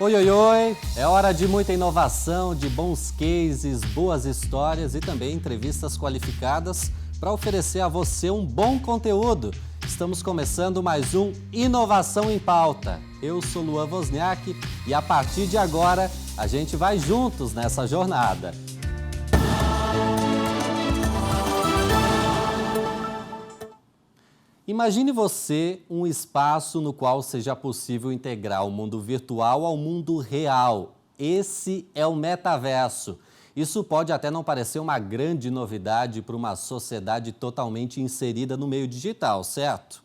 Oi, oi, oi! É hora de muita inovação, de bons cases, boas histórias e também entrevistas qualificadas para oferecer a você um bom conteúdo. Estamos começando mais um Inovação em Pauta. Eu sou Luan Wozniak e a partir de agora a gente vai juntos nessa jornada. Imagine você um espaço no qual seja possível integrar o mundo virtual ao mundo real. Esse é o metaverso. Isso pode até não parecer uma grande novidade para uma sociedade totalmente inserida no meio digital, certo?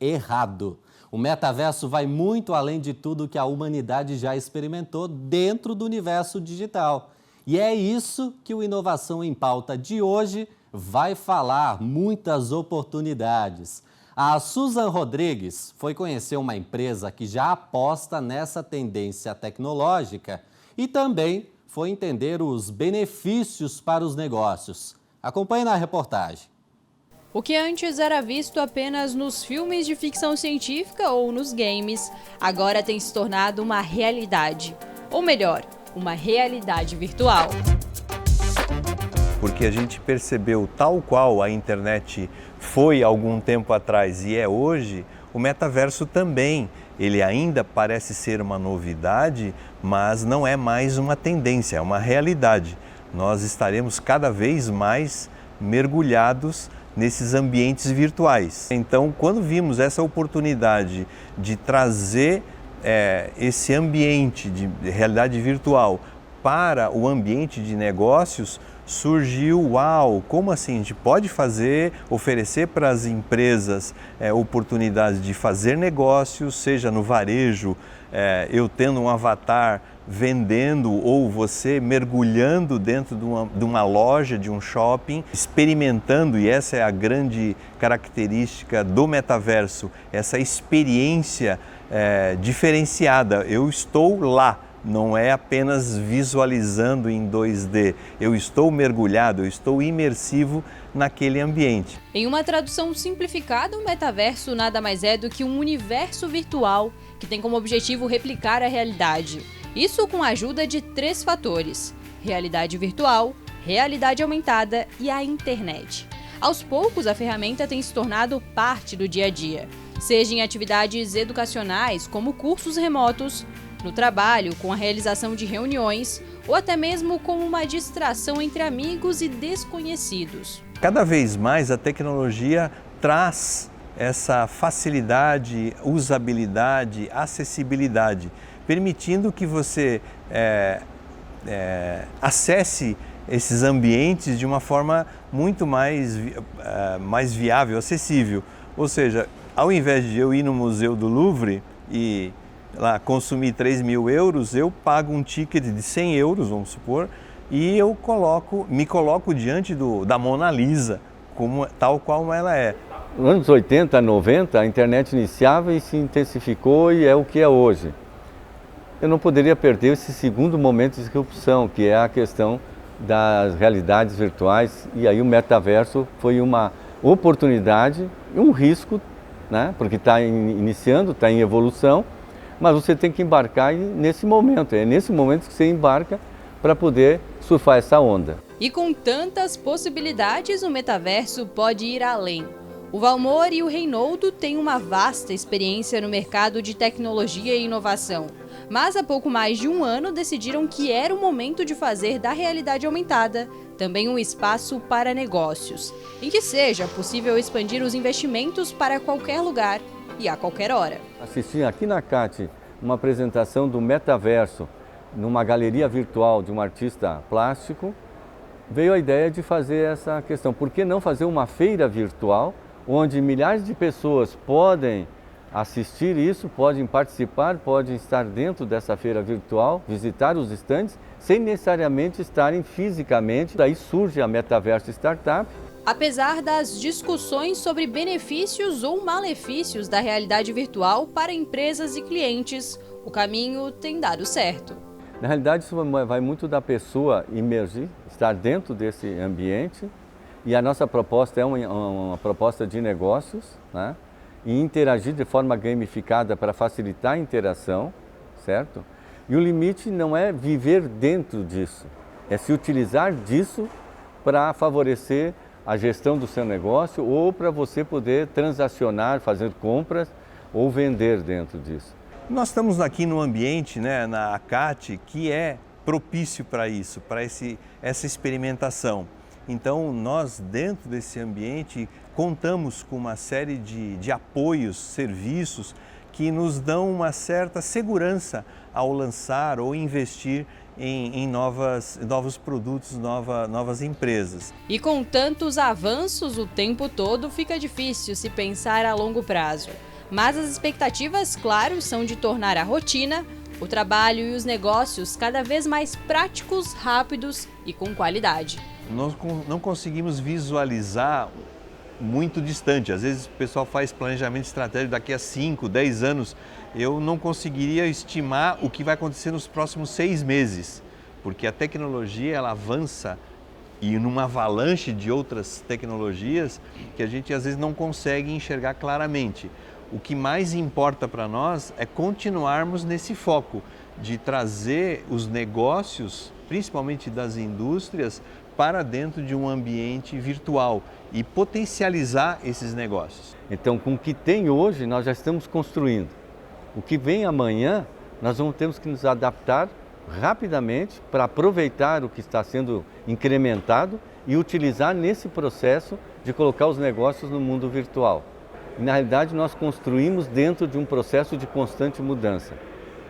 Errado. O metaverso vai muito além de tudo que a humanidade já experimentou dentro do universo digital. E é isso que o Inovação em Pauta de hoje vai falar, muitas oportunidades. A Susan Rodrigues foi conhecer uma empresa que já aposta nessa tendência tecnológica e também foi entender os benefícios para os negócios. Acompanhe na reportagem. O que antes era visto apenas nos filmes de ficção científica ou nos games, agora tem se tornado uma realidade. Ou melhor, uma realidade virtual. Porque a gente percebeu, tal qual a internet foi algum tempo atrás e é hoje, o metaverso também. Ele ainda parece ser uma novidade, mas não é mais uma tendência, é uma realidade. Nós estaremos cada vez mais mergulhados nesses ambientes virtuais. Então, quando vimos essa oportunidade de trazer esse ambiente de realidade virtual para o ambiente de negócios, surgiu, uau, como assim? A gente pode oferecer para as empresas oportunidades de fazer negócios, seja no varejo, eu tendo um avatar vendendo ou você mergulhando dentro de uma loja, de um shopping, experimentando, e essa é a grande característica do metaverso, essa experiência diferenciada. Eu estou lá. Não é apenas visualizando em 2D, eu estou mergulhado, eu estou imersivo naquele ambiente. Em uma tradução simplificada, o metaverso nada mais é do que um universo virtual que tem como objetivo replicar a realidade. Isso com a ajuda de 3 fatores: realidade virtual, realidade aumentada e a internet. Aos poucos, a ferramenta tem se tornado parte do dia a dia, seja em atividades educacionais, como cursos remotos, no trabalho, com a realização de reuniões, ou até mesmo como uma distração entre amigos e desconhecidos. Cada vez mais a tecnologia traz essa facilidade, usabilidade, acessibilidade, permitindo que você acesse esses ambientes de uma forma muito mais viável, acessível. Ou seja, ao invés de eu ir no Museu do Louvre e lá consumir 3.000 euros, eu pago um ticket de 100 euros, vamos supor, e eu me coloco diante da Mona Lisa, tal qual ela é. Nos anos 80, 90, a internet iniciava e se intensificou e é o que é hoje. Eu não poderia perder esse segundo momento de disrupção, que é a questão das realidades virtuais, e aí o metaverso foi uma oportunidade e um risco, né? Porque está iniciando, está em evolução, mas você tem que embarcar nesse momento. É nesse momento que você embarca para poder surfar essa onda. E com tantas possibilidades, o metaverso pode ir além. O Valmor e o Reinoldo têm uma vasta experiência no mercado de tecnologia e inovação. Mas há pouco mais de um ano decidiram que era o momento de fazer da realidade aumentada também um espaço para negócios, em que seja possível expandir os investimentos para qualquer lugar e a qualquer hora. Assisti aqui na CAT uma apresentação do metaverso numa galeria virtual de um artista plástico. Veio a ideia de fazer essa questão. Por que não fazer uma feira virtual onde milhares de pessoas podem assistir isso, podem participar, podem estar dentro dessa feira virtual, visitar os estandes, sem necessariamente estarem fisicamente. Daí surge a Metaverso Startup. Apesar das discussões sobre benefícios ou malefícios da realidade virtual para empresas e clientes, o caminho tem dado certo. Na realidade, isso vai muito da pessoa imergir, estar dentro desse ambiente, e a nossa proposta é uma proposta de negócios, né? E interagir de forma gamificada para facilitar a interação, certo? E o limite não é viver dentro disso, é se utilizar disso para favorecer a gestão do seu negócio ou para você poder transacionar, fazer compras ou vender dentro disso. Nós estamos aqui num ambiente, né, na ACAT, que é propício para isso, para essa experimentação. Então, nós, dentro desse ambiente, contamos com uma série de apoios, serviços que nos dão uma certa segurança ao lançar ou investir em novos produtos, novas empresas. E com tantos avanços o tempo todo, fica difícil se pensar a longo prazo. Mas as expectativas, claro, são de tornar a rotina, o trabalho e os negócios cada vez mais práticos, rápidos e com qualidade. Nós não conseguimos visualizar muito distante. Às vezes o pessoal faz planejamento estratégico daqui a 5, 10 anos. Eu não conseguiria estimar o que vai acontecer nos próximos 6 meses, porque a tecnologia ela avança e numa avalanche de outras tecnologias que a gente às vezes não consegue enxergar claramente. O que mais importa para nós é continuarmos nesse foco de trazer os negócios, principalmente das indústrias, para dentro de um ambiente virtual e potencializar esses negócios. Então, com o que tem hoje, nós já estamos construindo. O que vem amanhã, nós temos que nos adaptar rapidamente para aproveitar o que está sendo incrementado e utilizar nesse processo de colocar os negócios no mundo virtual. Na realidade, nós construímos dentro de um processo de constante mudança.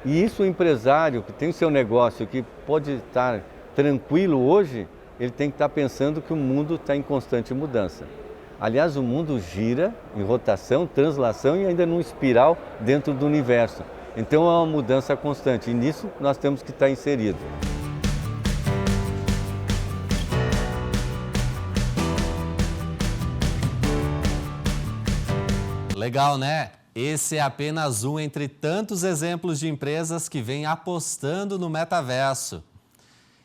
E isso, o empresário que tem o seu negócio, que pode estar tranquilo hoje, ele tem que estar pensando que o mundo está em constante mudança. Aliás, o mundo gira em rotação, translação e ainda num espiral dentro do universo. Então é uma mudança constante e nisso nós temos que estar inseridos. Legal, né? Esse é apenas um entre tantos exemplos de empresas que vêm apostando no metaverso.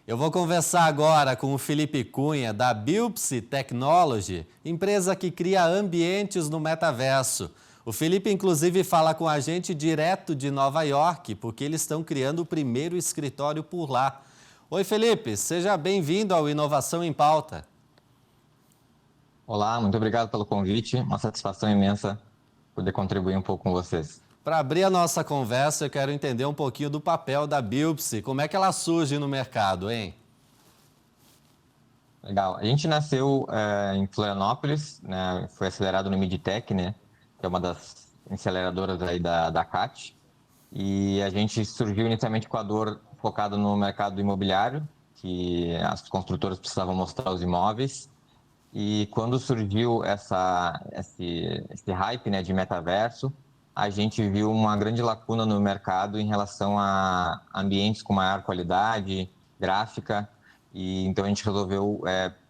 Eu vou conversar agora com o Felipe Cunha, da Biopsy Technology, empresa que cria ambientes no metaverso. O Felipe, inclusive, fala com a gente direto de Nova York, porque eles estão criando o primeiro escritório por lá. Oi, Felipe, seja bem-vindo ao Inovação em Pauta. Olá, muito obrigado pelo convite, uma satisfação imensa poder contribuir um pouco com vocês. Para abrir a nossa conversa, eu quero entender um pouquinho do papel da Biopsy. Como é que ela surge no mercado, hein? Legal. A gente nasceu em Florianópolis, né? Foi acelerado no Midtech, né? Que é uma das aceleradoras aí da CAT. E a gente surgiu inicialmente com a dor focada no mercado imobiliário, que as construtoras precisavam mostrar os imóveis. E quando surgiu esse hype, né, de metaverso, a gente viu uma grande lacuna no mercado em relação a ambientes com maior qualidade gráfica, e então a gente resolveu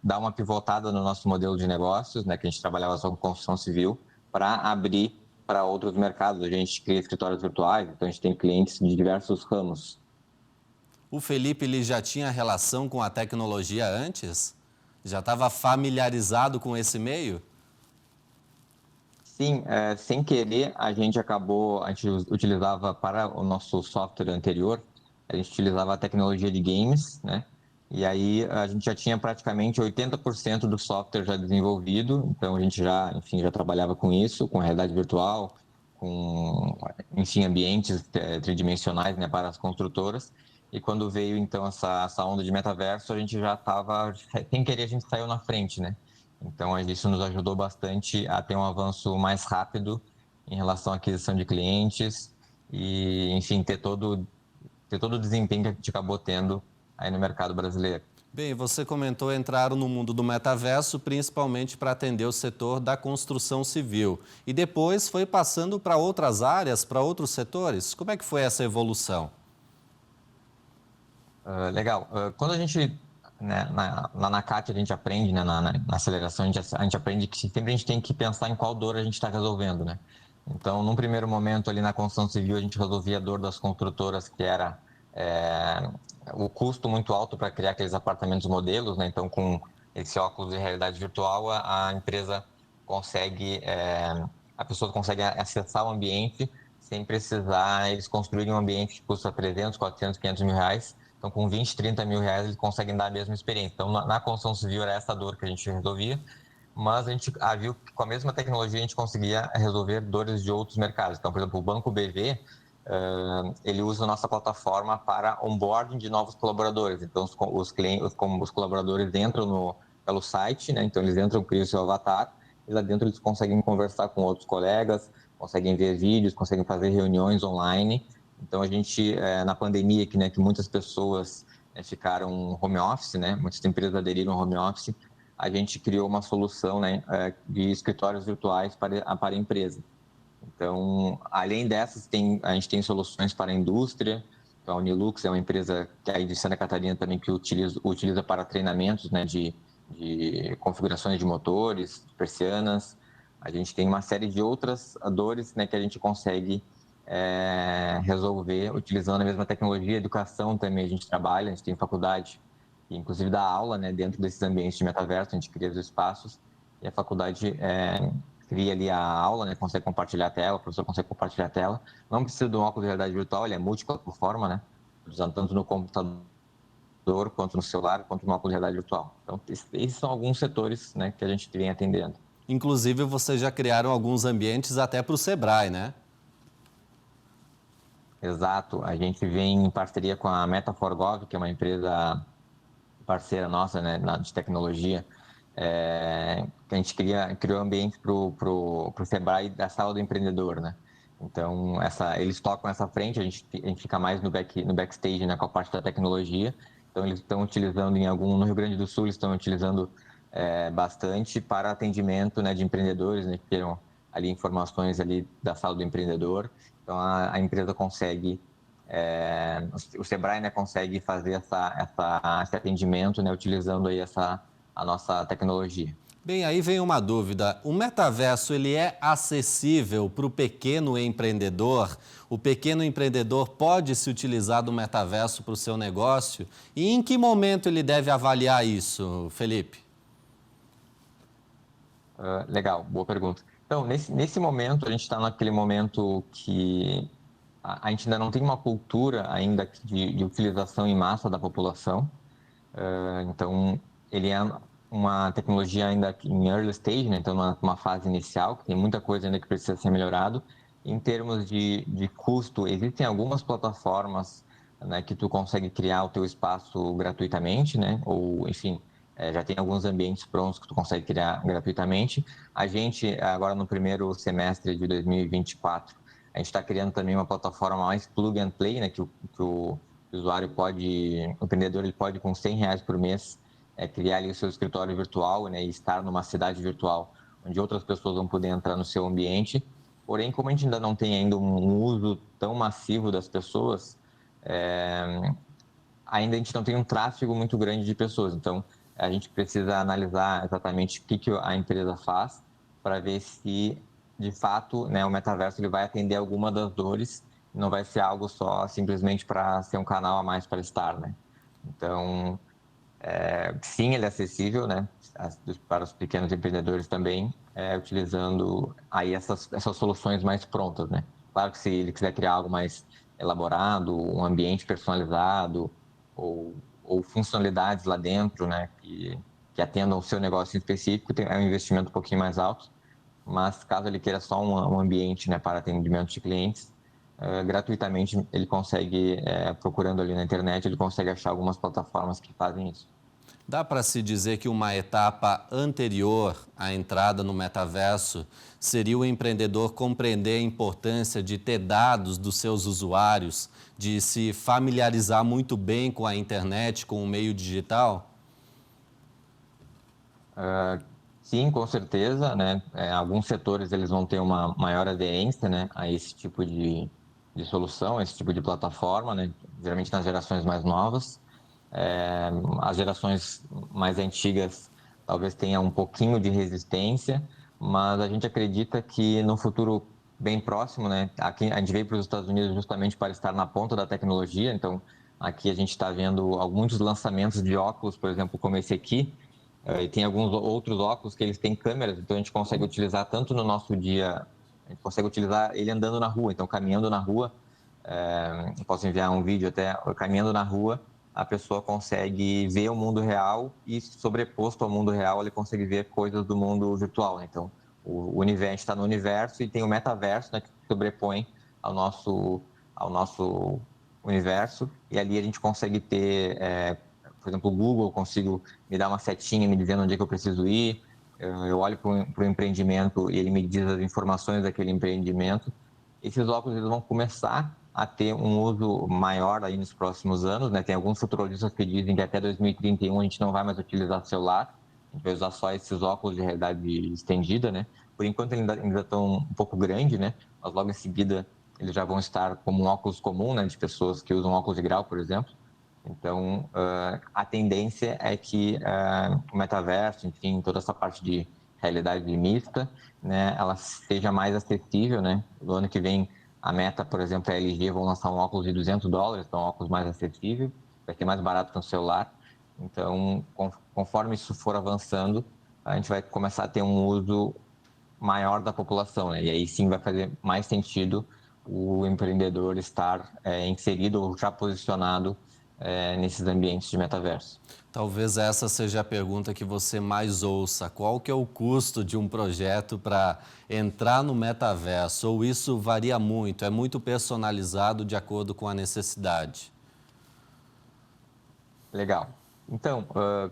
dar uma pivotada no nosso modelo de negócios, né, que a gente trabalhava só com construção civil, para abrir para outros mercados. A gente cria escritórios virtuais, então a gente tem clientes de diversos ramos. O Felipe ele já tinha relação com a tecnologia antes? Já estava familiarizado com esse meio? Sim, sem querer, a gente utilizava para o nosso software anterior, a gente utilizava a tecnologia de games, né? E aí a gente já tinha praticamente 80% do software já desenvolvido, então a gente já trabalhava com isso, com realidade virtual, com, ambientes tridimensionais, né, para as construtoras. E quando veio, então, essa onda de metaverso, a gente já estava, sem querer, a gente saiu na frente, né? Então, isso nos ajudou bastante a ter um avanço mais rápido em relação à aquisição de clientes e, enfim, ter todo o desempenho que a gente acabou tendo aí no mercado brasileiro. Bem, você comentou entraram no mundo do metaverso principalmente para atender o setor da construção civil. E depois foi passando para outras áreas, para outros setores. Como é que foi essa evolução? Legal. Quando a gente, né, na CAT, a gente aprende, né, na aceleração, a gente aprende que sempre a gente tem que pensar em qual dor a gente está resolvendo, né? Então, num primeiro momento, ali na construção civil, a gente resolvia a dor das construtoras, que era o custo muito alto para criar aqueles apartamentos modelos, né? Então, com esse óculos de realidade virtual, a empresa consegue, a pessoa consegue acessar o ambiente sem precisar eles construírem um ambiente que custa 300, 400, 500 mil reais. Então, com 20, 30 mil reais, eles conseguem dar a mesma experiência. Então, na construção civil era essa dor que a gente resolvia, mas a gente viu que com a mesma tecnologia a gente conseguia resolver dores de outros mercados. Então, por exemplo, o Banco BV, ele usa a nossa plataforma para onboarding de novos colaboradores. Então, os colaboradores entram pelo site, né? Então eles entram, criam o seu avatar, e lá dentro eles conseguem conversar com outros colegas, conseguem ver vídeos, conseguem fazer reuniões online. Então a gente, na pandemia, que muitas pessoas ficaram home office, né? Muitas empresas aderiram ao home office, a gente criou uma solução, né, de escritórios virtuais para a empresa. Então, além dessas, a gente tem soluções para a indústria. Então, a Unilux é uma empresa que é aí de Santa Catarina também, que utiliza para treinamentos, né, de configurações de motores, de persianas. A gente tem uma série de outras dores, né, que a gente consegue resolver utilizando a mesma tecnologia. Educação também a gente trabalha, a gente tem faculdade, que inclusive dá aula, né, dentro desses ambientes de metaverso, a gente cria os espaços e a faculdade cria ali a aula, né, consegue compartilhar a tela, o professor consegue compartilhar a tela. Não precisa de um óculos de realidade virtual, ele é multiplataforma, né, usando tanto no computador quanto no celular, quanto no óculos de realidade virtual. Então, esses são alguns setores, né, que a gente vem atendendo. Inclusive, vocês já criaram alguns ambientes até para o Sebrae, né? Exato. A gente vem em parceria com a Meta4Gov, que é uma empresa parceira nossa, né, de tecnologia, que a gente criou ambientes para o Sebrae da sala do empreendedor, né? Então, eles tocam essa frente, a gente fica mais no backstage, né, com a parte da tecnologia. Então, eles estão utilizando no Rio Grande do Sul, eles estão utilizando bastante para atendimento, né, de empreendedores, né, que queiram ali informações ali da sala do empreendedor. Então, a empresa consegue, o Sebrae, né, consegue fazer esse atendimento, né, utilizando aí a nossa tecnologia. Bem, aí vem uma dúvida. O metaverso, ele é acessível para o pequeno empreendedor? O pequeno empreendedor pode se utilizar do metaverso para o seu negócio? E em que momento ele deve avaliar isso, Felipe? Legal, boa pergunta. Então, nesse momento, a gente está naquele momento que a gente ainda não tem uma cultura ainda de utilização em massa da população. Então, ele é uma tecnologia ainda em early stage, né? Então, numa fase inicial, que tem muita coisa ainda que precisa ser melhorado. Em termos de custo, existem algumas plataformas, né, que tu consegue criar o teu espaço gratuitamente, né? Ou, enfim, já tem alguns ambientes prontos que tu consegue criar gratuitamente. A gente, agora no primeiro semestre de 2024, a gente está criando também uma plataforma mais plug and play, né, que o usuário pode, o empreendedor, ele pode com R$100 por mês criar ali o seu escritório virtual, né, e estar numa cidade virtual, onde outras pessoas vão poder entrar no seu ambiente. Porém, como a gente ainda não tem ainda um uso tão massivo das pessoas, ainda a gente não tem um tráfego muito grande de pessoas. Então, a gente precisa analisar exatamente o que a empresa faz para ver se, de fato, né, o metaverso ele vai atender alguma das dores, não vai ser algo só simplesmente para ser um canal a mais para estar, né? Então, sim, ele é acessível, né, para os pequenos empreendedores também, utilizando aí essas soluções mais prontas, né? Claro que se ele quiser criar algo mais elaborado, um ambiente personalizado ou funcionalidades lá dentro, né, que atendam o seu negócio em específico, é um investimento um pouquinho mais alto, mas caso ele queira só um ambiente, né, para atendimento de clientes, gratuitamente ele consegue, procurando ali na internet, ele consegue achar algumas plataformas que fazem isso. Dá para se dizer que uma etapa anterior à entrada no metaverso seria o empreendedor compreender a importância de ter dados dos seus usuários, de se familiarizar muito bem com a internet, com o meio digital? Sim, com certeza, né? Alguns setores eles vão ter uma maior aderência, né, a esse tipo de solução, a esse tipo de plataforma, né? Geralmente nas gerações mais novas. As gerações mais antigas talvez tenham um pouquinho de resistência, mas a gente acredita que no futuro bem próximo, né, aqui a gente veio para os Estados Unidos justamente para estar na ponta da tecnologia, então aqui a gente está vendo muitos lançamentos de óculos, por exemplo, como esse aqui, e tem alguns outros óculos que eles têm câmeras, então a gente consegue utilizar tanto no nosso dia A gente consegue utilizar ele andando na rua, então caminhando na rua, eu posso enviar um vídeo até, caminhando na rua, a pessoa consegue ver o mundo real e, sobreposto ao mundo real, ele consegue ver coisas do mundo virtual, né? Então, o universo está no universo e tem o metaverso, né, que sobrepõe ao nosso universo, e ali a gente consegue ter, por exemplo, o Google, eu consigo me dar uma setinha me dizendo onde é que eu preciso ir, eu olho para o empreendimento e ele me diz as informações daquele empreendimento. Esses óculos eles vão começar a ter um uso maior aí nos próximos anos, né? Tem alguns futuristas que dizem que até 2031 a gente não vai mais utilizar celular, a gente vai usar só esses óculos de realidade estendida, né? Por enquanto eles ainda estão um pouco grandes, né? Mas logo em seguida eles já vão estar como um óculos comum, né? De pessoas que usam óculos de grau, por exemplo. Então, a tendência é que o metaverso, enfim, toda essa parte de realidade mista, né, ela seja mais acessível, né? No ano que vem, a Meta, por exemplo, a LG vão lançar um óculos de $200, então um óculos mais acessível, vai ser mais barato que um celular. Então, conforme isso for avançando, a gente vai começar a ter um uso maior da população, né? E aí sim vai fazer mais sentido o empreendedor estar inserido ou já posicionado nesses ambientes de metaverso. Talvez essa seja a pergunta que você mais ouça. Qual que é o custo de um projeto para entrar no metaverso? Ou isso varia muito, é muito personalizado de acordo com a necessidade? Legal. Então,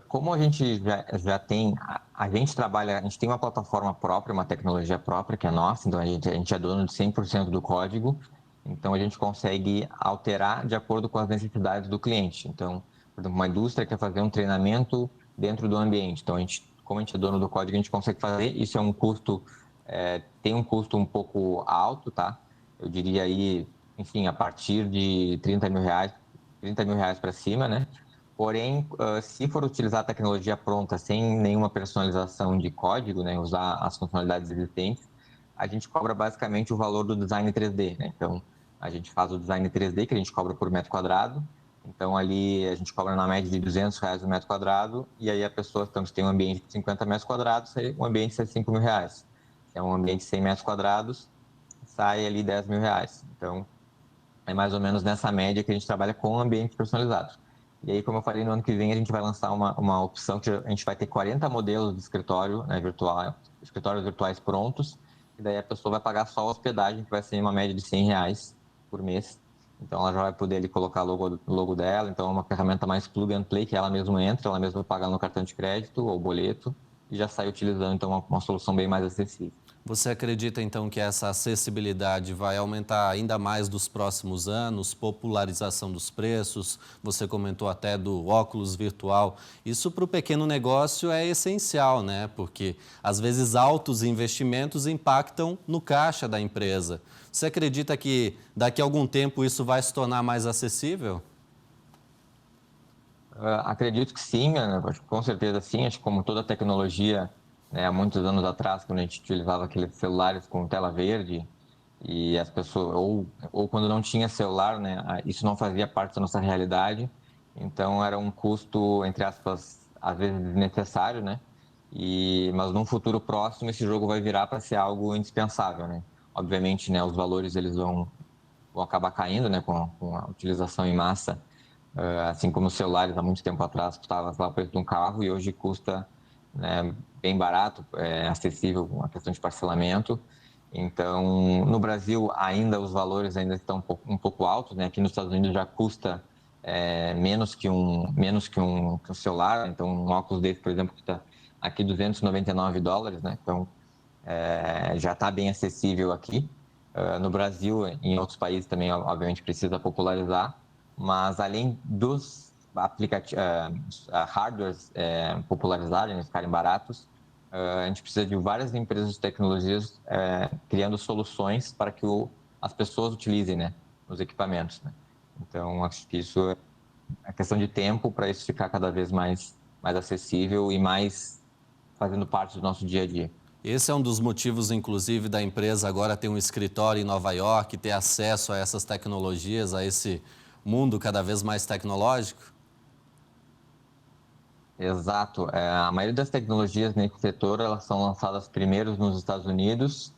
como a gente já tem, a gente trabalha, a gente tem uma plataforma própria, uma tecnologia própria que é nossa, então a gente é dono de 100% do código, então a gente consegue alterar de acordo com as necessidades do cliente. Então, por exemplo, uma indústria quer fazer um treinamento dentro do ambiente, então como a gente é dono do código, a gente consegue fazer, isso é um custo, tem um custo um pouco alto, tá? Eu diria aí, enfim, a partir de R$30 mil para cima, né? Porém, se for utilizar a tecnologia pronta, sem nenhuma personalização de código, né, usar as funcionalidades existentes, a gente cobra basicamente o valor do design 3D, né? Então, a gente faz o design 3D, que a gente cobra por metro quadrado. Então, ali a gente cobra na média de R$200 o metro quadrado, e aí a pessoa, então, se tem um ambiente de 50 metros quadrados, o ambiente sai R$5 mil. Se é um ambiente de 100 metros quadrados, sai ali R$10 mil. Então, é mais ou menos nessa média que a gente trabalha com ambientes personalizados. E aí, como eu falei, no ano que vem a gente vai lançar uma opção que a gente vai ter 40 modelos de escritório, né, virtual, escritórios virtuais prontos, e daí a pessoa vai pagar só a hospedagem, que vai ser uma média de R$100 por mês. Então ela já vai poder ali colocar o logo dela, então é uma ferramenta mais plug and play, que ela mesma entra, ela mesma paga no cartão de crédito ou boleto, e já sai utilizando, então, uma solução bem mais acessível. Você acredita, então, que essa acessibilidade vai aumentar ainda mais nos próximos anos, popularização dos preços? Você comentou até do óculos virtual. Isso para o pequeno negócio é essencial, né? Porque, às vezes, altos investimentos impactam no caixa da empresa. Você acredita que daqui a algum tempo isso vai se tornar mais acessível? Acredito que sim, com certeza sim. Acho que como toda tecnologia, né, há muitos anos atrás, quando a gente utilizava aqueles celulares com tela verde e as pessoas, ou quando não tinha celular, né, isso não fazia parte da nossa realidade. Então era um custo, entre aspas, às vezes desnecessário, né? Mas num futuro próximo esse jogo vai virar para ser algo indispensável, né? Obviamente, né, os valores eles vão acabar caindo, né, com a utilização em massa. Assim como os celulares há muito tempo atrás custava lá o preço de um carro e hoje custa, né, bem barato, acessível a questão de parcelamento. Então, no Brasil ainda os valores ainda estão um pouco altos, né? Aqui nos Estados Unidos já custa menos que um celular. Então, um óculos desse, por exemplo, custa aqui $299, né? Então, já está bem acessível aqui. No Brasil, em outros países também, obviamente, precisa popularizar. Mas além dos hardwares popularizarem, ficarem baratos, a gente precisa de várias empresas de tecnologias criando soluções para que as pessoas utilizem, né, os equipamentos, né? Então, acho que isso é questão de tempo para isso ficar cada vez mais acessível e mais fazendo parte do nosso dia a dia. Esse é um dos motivos, inclusive, da empresa agora ter um escritório em Nova York, ter acesso a essas tecnologias, a esse mundo cada vez mais tecnológico? Exato. A maioria das tecnologias nesse setor elas são lançadas primeiro nos Estados Unidos,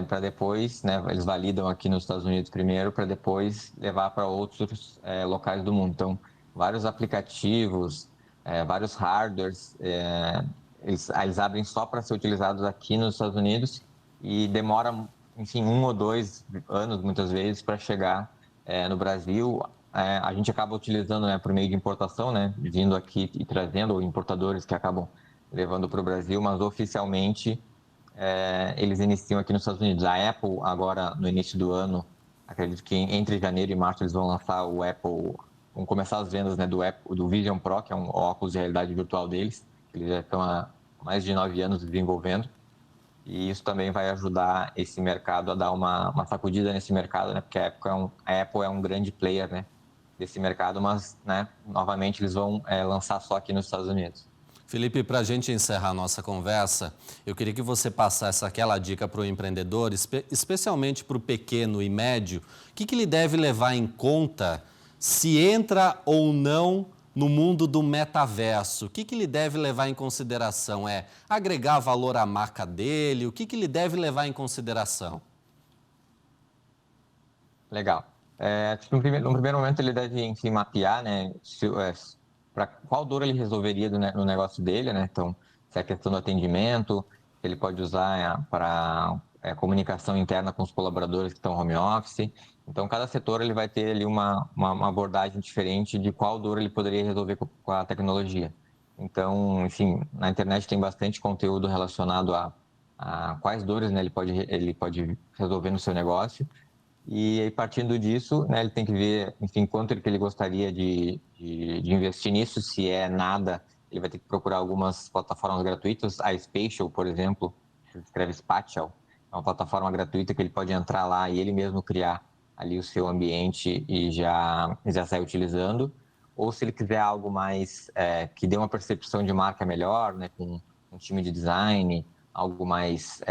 para depois, né, eles validam aqui nos Estados Unidos primeiro, para depois levar para outros locais do mundo. Então, vários aplicativos, vários hardwares, eles abrem só para ser utilizados aqui nos Estados Unidos e demora, enfim, 1 ou 2 anos, muitas vezes, para chegar no Brasil. A gente acaba utilizando, né, por meio de importação, né, vindo aqui e trazendo importadores que acabam levando para o Brasil, mas oficialmente eles iniciam aqui nos Estados Unidos. A Apple, agora, no início do ano, acredito que entre janeiro e março eles vão lançar o Apple, vão começar as vendas, né, do Vision Pro, que é um óculos de realidade virtual deles. Eles já estão há mais de 9 anos desenvolvendo. E isso também vai ajudar esse mercado a dar uma sacudida nesse mercado, né? Porque a Apple é um grande player, né, desse mercado, mas, né, novamente eles vão lançar só aqui nos Estados Unidos. Felipe, para a gente encerrar a nossa conversa, eu queria que você passasse aquela dica para o empreendedor, especialmente para o pequeno e médio, o que ele deve levar em conta se entra ou não no mundo do metaverso? O que ele deve levar em consideração? É agregar valor à marca dele? O que ele deve levar em consideração? Legal. No primeiro momento ele deve, enfim, mapear, né, para qual dor ele resolveria no negócio dele, né? Então, se é a questão do atendimento, ele pode usar para comunicação interna com os colaboradores que estão home office. Então, cada setor ele vai ter ali uma abordagem diferente de qual dor ele poderia resolver com a tecnologia. Então, enfim, na internet tem bastante conteúdo relacionado a quais dores, né, ele pode resolver no seu negócio. E aí, partindo disso, né, ele tem que ver, enfim, quanto que ele gostaria de investir nisso. Se é nada, ele vai ter que procurar algumas plataformas gratuitas. A Spatial, por exemplo, se escreve Spatial, é uma plataforma gratuita que ele pode entrar lá e ele mesmo criar ali o seu ambiente e já sair utilizando. Ou se ele quiser algo mais que dê uma percepção de marca melhor, né, com um time de design, algo mais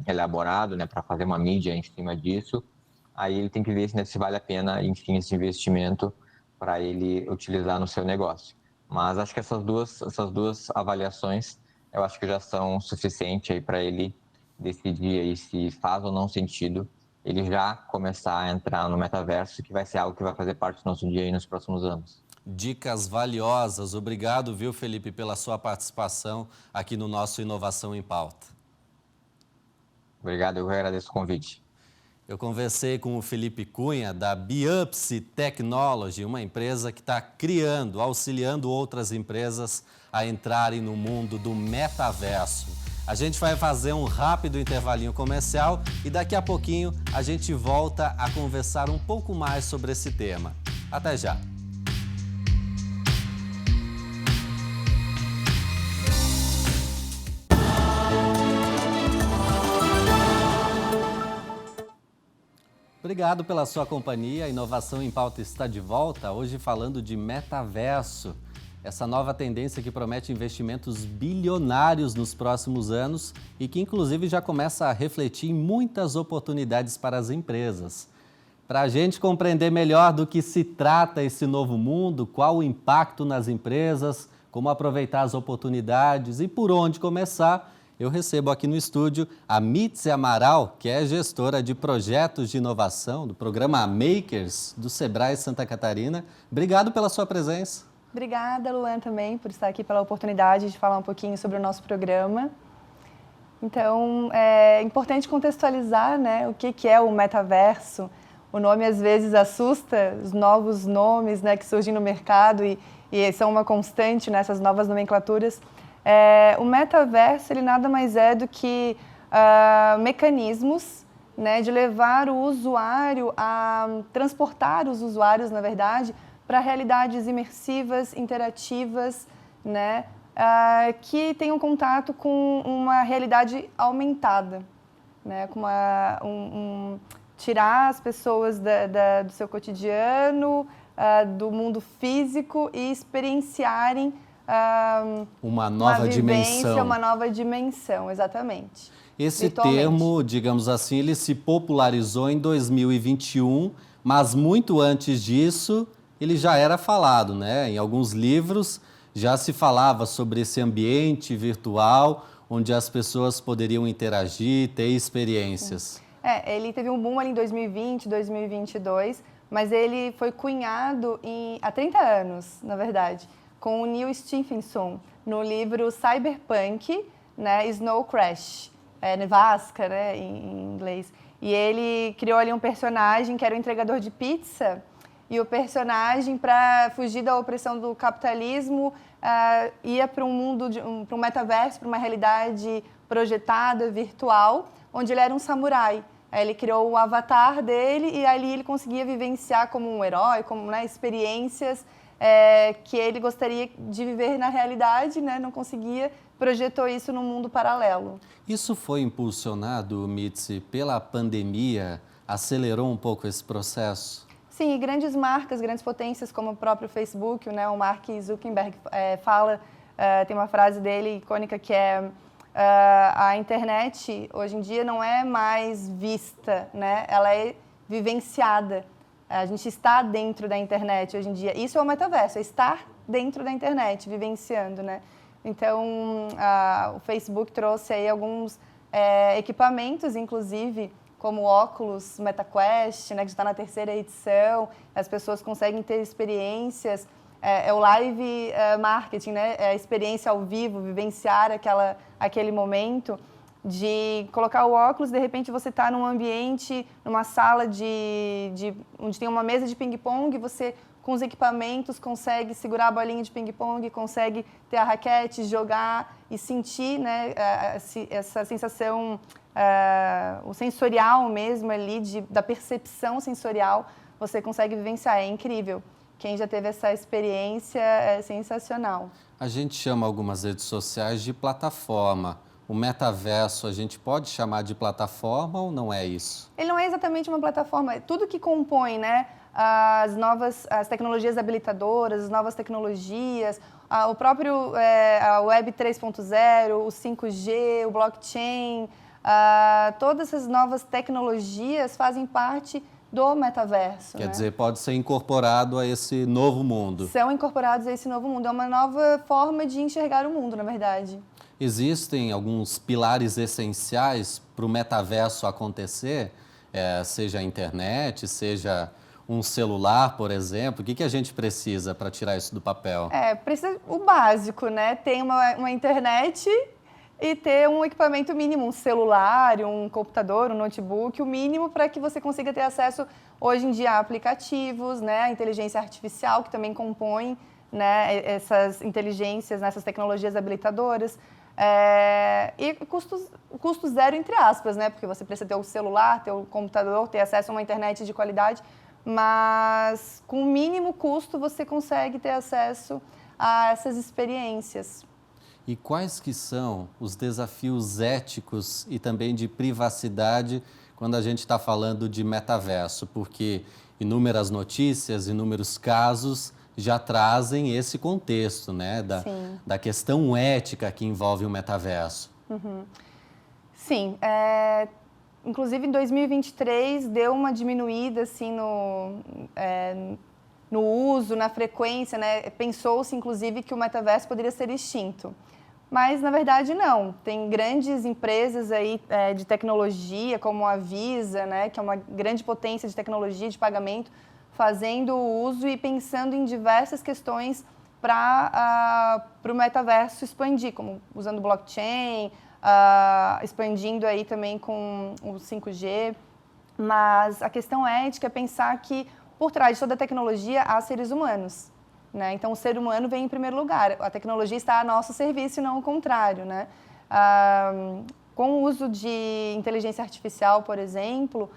elaborado, né, para fazer uma mídia em cima disso, aí ele tem que ver se vale a pena, enfim, esse investimento para ele utilizar no seu negócio. Mas acho que essas duas avaliações, eu acho que já são suficientes aí para ele decidir aí se faz ou não sentido ele já começar a entrar no metaverso, que vai ser algo que vai fazer parte do nosso dia aí nos próximos anos. Dicas valiosas. Obrigado, viu, Felipe, pela sua participação aqui no nosso Inovação em Pauta. Obrigado, eu agradeço o convite. Eu conversei com o Felipe Cunha, da Biopsy Technology, uma empresa que está criando, auxiliando outras empresas a entrarem no mundo do metaverso. A gente vai fazer um rápido intervalinho comercial e daqui a pouquinho a gente volta a conversar um pouco mais sobre esse tema. Até já! Obrigado pela sua companhia. A Inovação em Pauta está de volta, hoje falando de metaverso. Essa nova tendência que promete investimentos bilionários nos próximos anos e que inclusive já começa a refletir em muitas oportunidades para as empresas. Para a gente compreender melhor do que se trata esse novo mundo, qual o impacto nas empresas, como aproveitar as oportunidades e por onde começar, eu recebo aqui no estúdio a Mitzi Amaral, que é gestora de projetos de inovação do programa Makers do Sebrae Santa Catarina. Obrigado pela sua presença. Obrigada, Luan, também, por estar aqui, pela oportunidade de falar um pouquinho sobre o nosso programa. Então, é importante contextualizar, né, o que é o metaverso. O nome, às vezes, assusta, os novos nomes, né, que surgem no mercado e são uma constante nessas novas nomenclaturas. O metaverso, ele nada mais é do que mecanismos, né, de levar o usuário transportar os usuários, na verdade, para realidades imersivas, interativas, né, que tenham contato com uma realidade aumentada, né, com tirar as pessoas do seu cotidiano, do mundo físico e experienciarem uma nova dimensão. Uma nova dimensão, exatamente. Esse termo, digamos assim, ele se popularizou em 2021, mas muito antes disso ele já era falado, né? Em alguns livros já se falava sobre esse ambiente virtual, onde as pessoas poderiam interagir, ter experiências. Ele teve um boom ali em 2020, 2022, mas ele foi cunhado há 30 anos, na verdade, com o Neil Stephenson, no livro Cyberpunk, né, Snow Crash, nevasca, né, em inglês. E ele criou ali um personagem que era um entregador de pizza, e o personagem, para fugir da opressão do capitalismo, ia para um mundo, para um metaverso, para uma realidade projetada, virtual, onde ele era um samurai. Ele criou o avatar dele e ali ele conseguia vivenciar como um herói, como, né, experiências que ele gostaria de viver na realidade, né, não conseguia, projetou isso no mundo paralelo. Isso foi impulsionado, Mitzi, pela pandemia? Acelerou um pouco esse processo? Sim, e grandes marcas, grandes potências como o próprio Facebook, né, o Mark Zuckerberg fala, tem uma frase dele icônica que é: a internet, hoje em dia, não é mais vista, né? Ela é vivenciada. A gente está dentro da internet hoje em dia. Isso é o metaverso, é estar dentro da internet, vivenciando, né? Então, o Facebook trouxe aí alguns equipamentos, inclusive, como o Oculus MetaQuest, né, que já está na 3ª edição. As pessoas conseguem ter experiências. É o live marketing, né? É a experiência ao vivo, vivenciar aquele momento de colocar o óculos, de repente você está num ambiente, numa sala onde tem uma mesa de ping-pong, você com os equipamentos consegue segurar a bolinha de ping-pong, consegue ter a raquete, jogar e sentir, né, essa sensação, o sensorial mesmo ali, da percepção sensorial, você consegue vivenciar, é incrível. Quem já teve essa experiência é sensacional. A gente chama algumas redes sociais de plataforma. O metaverso, a gente pode chamar de plataforma ou não é isso? Ele não é exatamente uma plataforma. Tudo que compõe, né, as tecnologias habilitadoras, as novas tecnologias, o próprio a Web 3.0, o 5G, o blockchain, todas essas novas tecnologias fazem parte do metaverso. Quer dizer, pode ser incorporado a esse novo mundo. São incorporados a esse novo mundo. É uma nova forma de enxergar o mundo, na verdade. Existem alguns pilares essenciais para o metaverso acontecer, seja a internet, seja um celular, por exemplo. O que a gente precisa para tirar isso do papel? Precisa o básico, né? Tem uma internet e ter um equipamento mínimo, um celular, um computador, um notebook, o mínimo para que você consiga ter acesso, hoje em dia, a aplicativos, né? A inteligência artificial, que também compõe, né, essas inteligências, né, essas tecnologias habilitadoras. E custo zero, entre aspas, né? Porque você precisa ter o celular, ter o computador, ter acesso a uma internet de qualidade, mas com o mínimo custo você consegue ter acesso a essas experiências. E quais que são os desafios éticos e também de privacidade quando a gente está falando de metaverso? Porque inúmeras notícias, inúmeros casos já trazem esse contexto, né, da questão ética que envolve o metaverso. Uhum. Sim, inclusive em 2023 deu uma diminuída assim, no uso, na frequência, né? Pensou-se inclusive que o metaverso poderia ser extinto. Mas, na verdade, não. Tem grandes empresas aí de tecnologia, como a Visa, né, que é uma grande potência de tecnologia de pagamento, fazendo uso e pensando em diversas questões para o metaverso expandir, como usando blockchain, expandindo aí também com o 5G. Mas a questão ética é pensar que, por trás de toda a tecnologia, há seres humanos. Né? Então, o ser humano vem em primeiro lugar. A tecnologia está a nosso serviço e não o contrário. Né? Com o uso de inteligência artificial, por exemplo,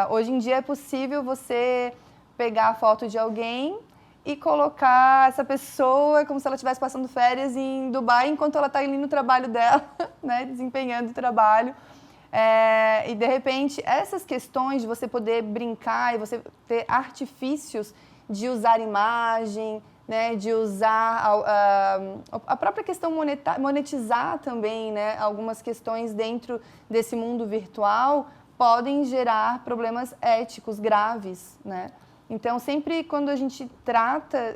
hoje em dia é possível você pegar a foto de alguém e colocar essa pessoa como se ela estivesse passando férias em Dubai enquanto ela está ali no trabalho dela, né? Desempenhando o trabalho. E, de repente, essas questões de você poder brincar e você ter artifícios de usar imagem, né, de usar a própria questão monetizar também, né, algumas questões dentro desse mundo virtual podem gerar problemas éticos graves, né? Então, sempre quando a gente trata,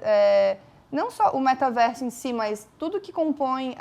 não só o metaverso em si, mas tudo que compõe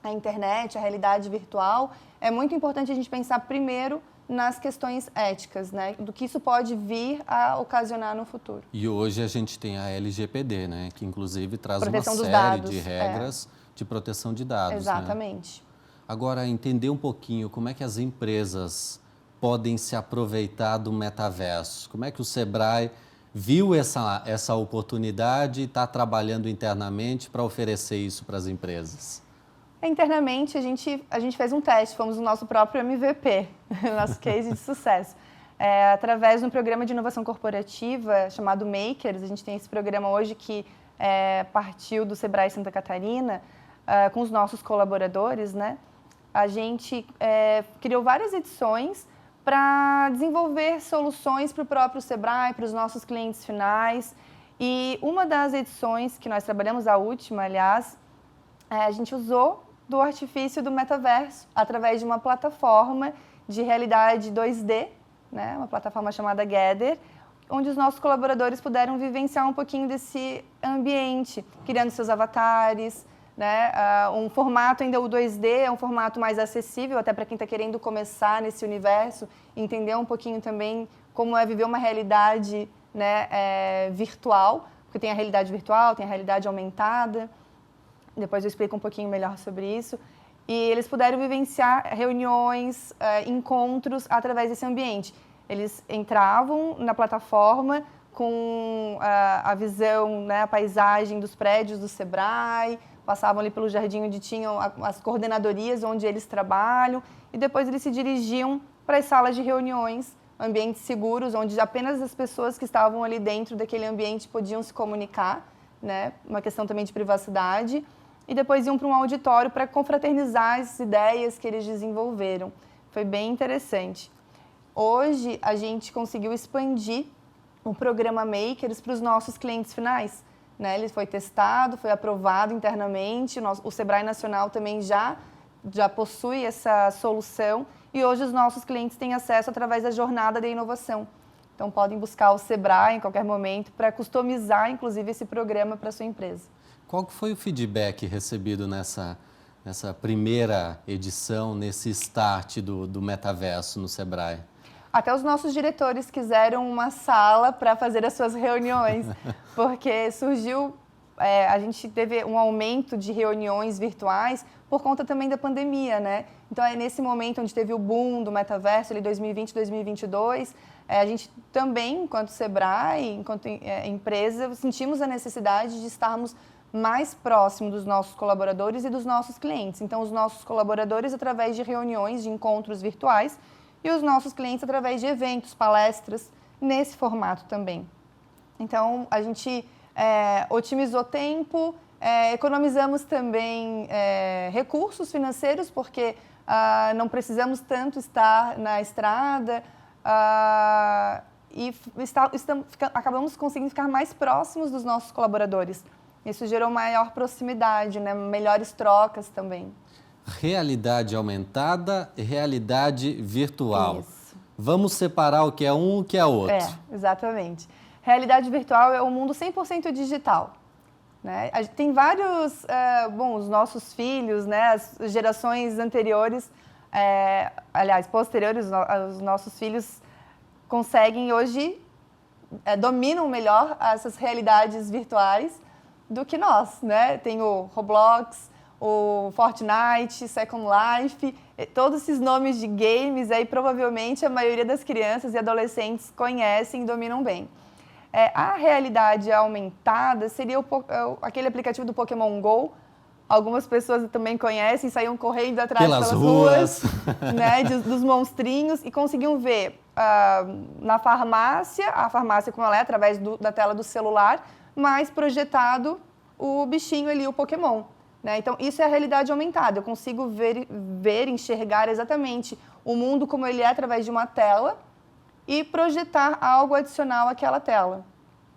a internet, a realidade virtual, é muito importante a gente pensar primeiro nas questões éticas, né? Do que isso pode vir a ocasionar no futuro. E hoje a gente tem a LGPD, né? Que inclusive traz Proteção uma dos série dados, de regras de proteção de dados. Exatamente. Né? Agora, entender um pouquinho como é que as empresas podem se aproveitar do metaverso. Como é que o Sebrae viu essa oportunidade e está trabalhando internamente para oferecer isso para as empresas? Internamente, a gente fez um teste, fomos o nosso próprio MVP, nosso case de sucesso. Através de um programa de inovação corporativa chamado Makers, a gente tem esse programa hoje que partiu do Sebrae Santa Catarina, com os nossos colaboradores, né? A gente criou várias edições para desenvolver soluções para o próprio Sebrae, para os nossos clientes finais. E uma das edições que nós trabalhamos, a última, aliás, a gente usou do artifício do metaverso através de uma plataforma de realidade 2D, né? Uma plataforma chamada Gather, onde os nossos colaboradores puderam vivenciar um pouquinho desse ambiente, criando seus avatares, né? Um formato ainda, o 2D é um formato mais acessível, até para quem está querendo começar nesse universo, entender um pouquinho também como é viver uma realidade, né, virtual, porque tem a realidade virtual, tem a realidade aumentada. Depois eu explico um pouquinho melhor sobre isso. E eles puderam vivenciar reuniões, encontros através desse ambiente. Eles entravam na plataforma com a visão, né, a paisagem dos prédios do Sebrae, passavam ali pelo jardim onde tinham as coordenadorias onde eles trabalham e depois eles se dirigiam para as salas de reuniões, ambientes seguros, onde apenas as pessoas que estavam ali dentro daquele ambiente podiam se comunicar, né, uma questão também de privacidade. E depois iam para um auditório para confraternizar as ideias que eles desenvolveram. Foi bem interessante. Hoje, a gente conseguiu expandir o programa Makers para os nossos clientes finais, né? Ele foi testado, foi aprovado internamente, o Sebrae Nacional também já possui essa solução e hoje os nossos clientes têm acesso através da jornada de inovação. Então, podem buscar o Sebrae em qualquer momento para customizar, inclusive, esse programa para a sua empresa. Qual que foi o feedback recebido nessa primeira edição, nesse start do metaverso no Sebrae? Até os nossos diretores quiseram uma sala para fazer as suas reuniões, porque surgiu, a gente teve um aumento de reuniões virtuais por conta também da pandemia, né? Então, é nesse momento onde teve o boom do metaverso, ali 2020, 2022, a gente também, enquanto Sebrae, enquanto empresa, sentimos a necessidade de estarmos mais próximo dos nossos colaboradores e dos nossos clientes. Então, os nossos colaboradores através de reuniões, de encontros virtuais e os nossos clientes através de eventos, palestras, nesse formato também. Então, a gente otimizou tempo, economizamos também recursos financeiros, porque não precisamos tanto estar na estrada e acabamos conseguindo ficar mais próximos dos nossos colaboradores. Isso gerou maior proximidade, né? Melhores trocas também. Realidade aumentada e realidade virtual. Isso. Vamos separar o que é um e o que é outro. Exatamente. Realidade virtual é um mundo 100% digital, né? Tem vários, os nossos filhos, né? As gerações anteriores, aliás, posteriores, os nossos filhos conseguem hoje, dominam melhor essas realidades virtuais do que nós, né? Tem o Roblox, o Fortnite, Second Life, todos esses nomes de games aí provavelmente a maioria das crianças e adolescentes conhecem e dominam bem. A realidade aumentada seria aquele aplicativo do Pokémon Go. Algumas pessoas também conhecem, saíam correndo atrás pelas ruas né, dos monstrinhos e conseguiam ver na farmácia, a farmácia como ela é, através da tela do celular, mas projetado o bichinho ali, o Pokémon. Né? Então, isso é a realidade aumentada. Eu consigo ver, enxergar exatamente o mundo como ele é através de uma tela e projetar algo adicional àquela tela.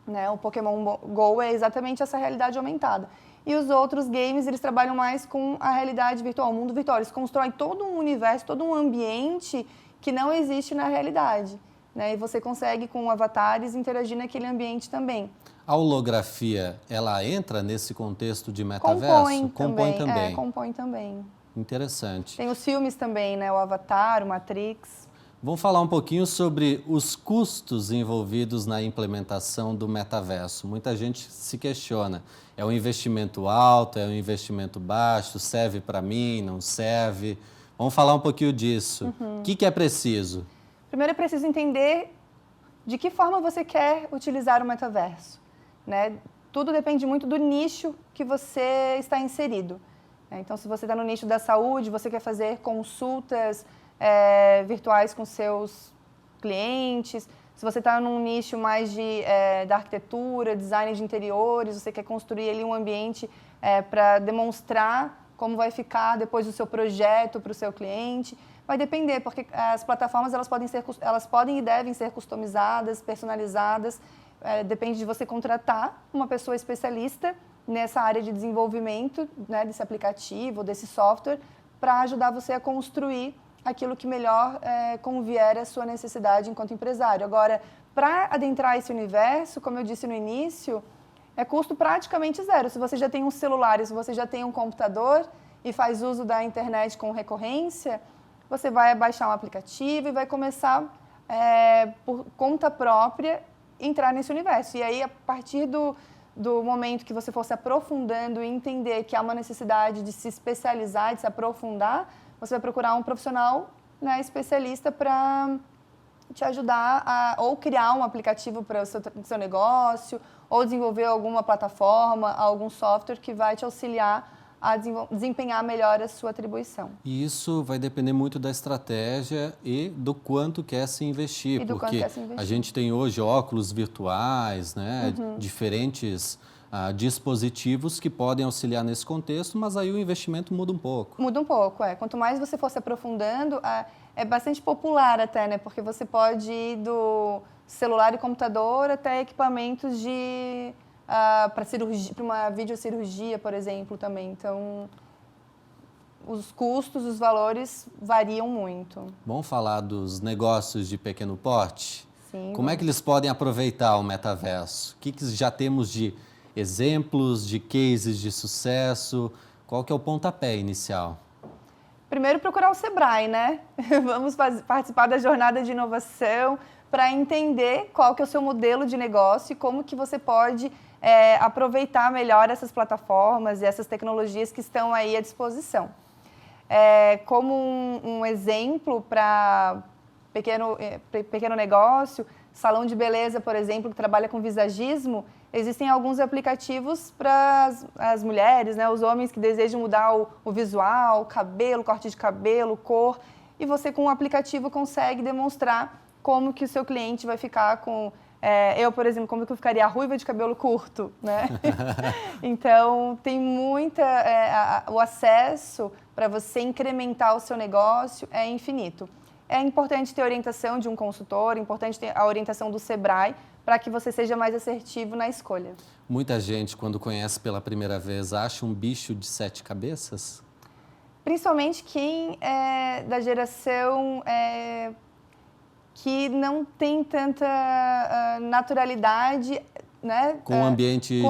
Né? O Pokémon Go é exatamente essa realidade aumentada. E os outros games, eles trabalham mais com a realidade virtual, o mundo virtual. Eles constroem todo um universo, todo um ambiente que não existe na realidade. Né? E você consegue, com avatares, interagir naquele ambiente também. A holografia, ela entra nesse contexto de metaverso? Compõe também. Compõe também. Interessante. Tem os filmes também, né? O Avatar, o Matrix. Vamos falar um pouquinho sobre os custos envolvidos na implementação do metaverso. Muita gente se questiona, é um investimento alto, é um investimento baixo, serve para mim, não serve? Vamos falar um pouquinho disso. O que é preciso? Primeiro é preciso entender de que forma você quer utilizar o metaverso, né? Tudo depende muito do nicho que você está inserido. Então, se você está no nicho da saúde, você quer fazer consultas virtuais com seus clientes. Se você está num nicho mais da arquitetura, design de interiores, você quer construir ali um ambiente para demonstrar como vai ficar depois do seu projeto para o seu cliente. Vai depender, porque as plataformas elas podem e devem ser customizadas, personalizadas. Depende de você contratar uma pessoa especialista nessa área de desenvolvimento, né, desse aplicativo, desse software, para ajudar você a construir aquilo que melhor convier à sua necessidade enquanto empresário. Agora, para adentrar esse universo, como eu disse no início, é custo praticamente zero. Se você já tem um celular, se você já tem um computador e faz uso da internet com recorrência, você vai baixar um aplicativo e vai começar, por conta própria, entrar nesse universo. E aí, a partir do momento que você for se aprofundando e entender que há uma necessidade de se especializar, de se aprofundar, você vai procurar um profissional, né, especialista para te ajudar a ou criar um aplicativo para o seu negócio, ou desenvolver alguma plataforma, algum software que vai te auxiliar a desempenhar melhor a sua atribuição. E isso vai depender muito da estratégia e do quanto quer se investir, porque a gente tem hoje óculos virtuais, né, diferentes dispositivos que podem auxiliar nesse contexto, mas aí o investimento muda um pouco. Muda um pouco, Quanto mais você for se aprofundando, é bastante popular até, né? Porque você pode ir do celular e computador até equipamentos para uma videocirurgia, por exemplo, também. Então, os custos, os valores variam muito. Vamos falar dos negócios de pequeno porte? Sim. Como é que eles podem aproveitar o metaverso? O que já temos de exemplos, de cases de sucesso? Qual que é o pontapé inicial? Primeiro, procurar o Sebrae, né? Vamos participar da jornada de inovação para entender qual que é o seu modelo de negócio e como que você pode aproveitar melhor essas plataformas e essas tecnologias que estão aí à disposição. Como um exemplo para pequeno negócio, salão de beleza, por exemplo, que trabalha com visagismo, existem alguns aplicativos para as mulheres, né, os homens que desejam mudar o visual, o cabelo, corte de cabelo, cor, e você com o aplicativo consegue demonstrar como que o seu cliente vai ficar com... eu, por exemplo, como que eu ficaria ruiva de cabelo curto, né? Então, tem o acesso para você incrementar o seu negócio é infinito. É importante ter a orientação de um consultor, é importante ter a orientação do Sebrae para que você seja mais assertivo na escolha. Muita gente, quando conhece pela primeira vez, acha um bicho de 7 cabeças? Principalmente quem é da geração que não tem tanta naturalidade, né, com o ambiente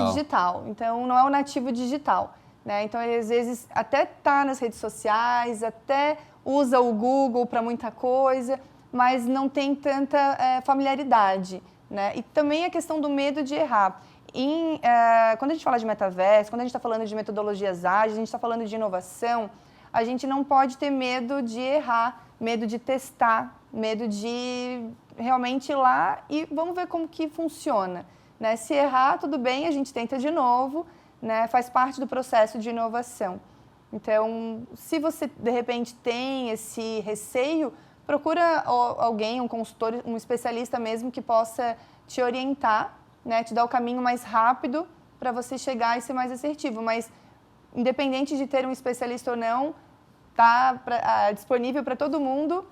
digital. Então, não é o nativo digital, né? Então, ele, às vezes, até está nas redes sociais, até usa o Google para muita coisa, mas não tem tanta familiaridade, né? E também a questão do medo de errar. Quando a gente fala de metaverso, quando a gente está falando de metodologias ágeis, a gente está falando de inovação, a gente não pode ter medo de errar, medo de testar, medo de realmente ir lá e vamos ver como que funciona, né? Se errar, tudo bem, a gente tenta de novo, né? Faz parte do processo de inovação. Então, se você, de repente, tem esse receio, procura alguém, um consultor, um especialista mesmo que possa te orientar, né? Te dar o caminho mais rápido para você chegar e ser mais assertivo. Mas, independente de ter um especialista ou não, está disponível para todo mundo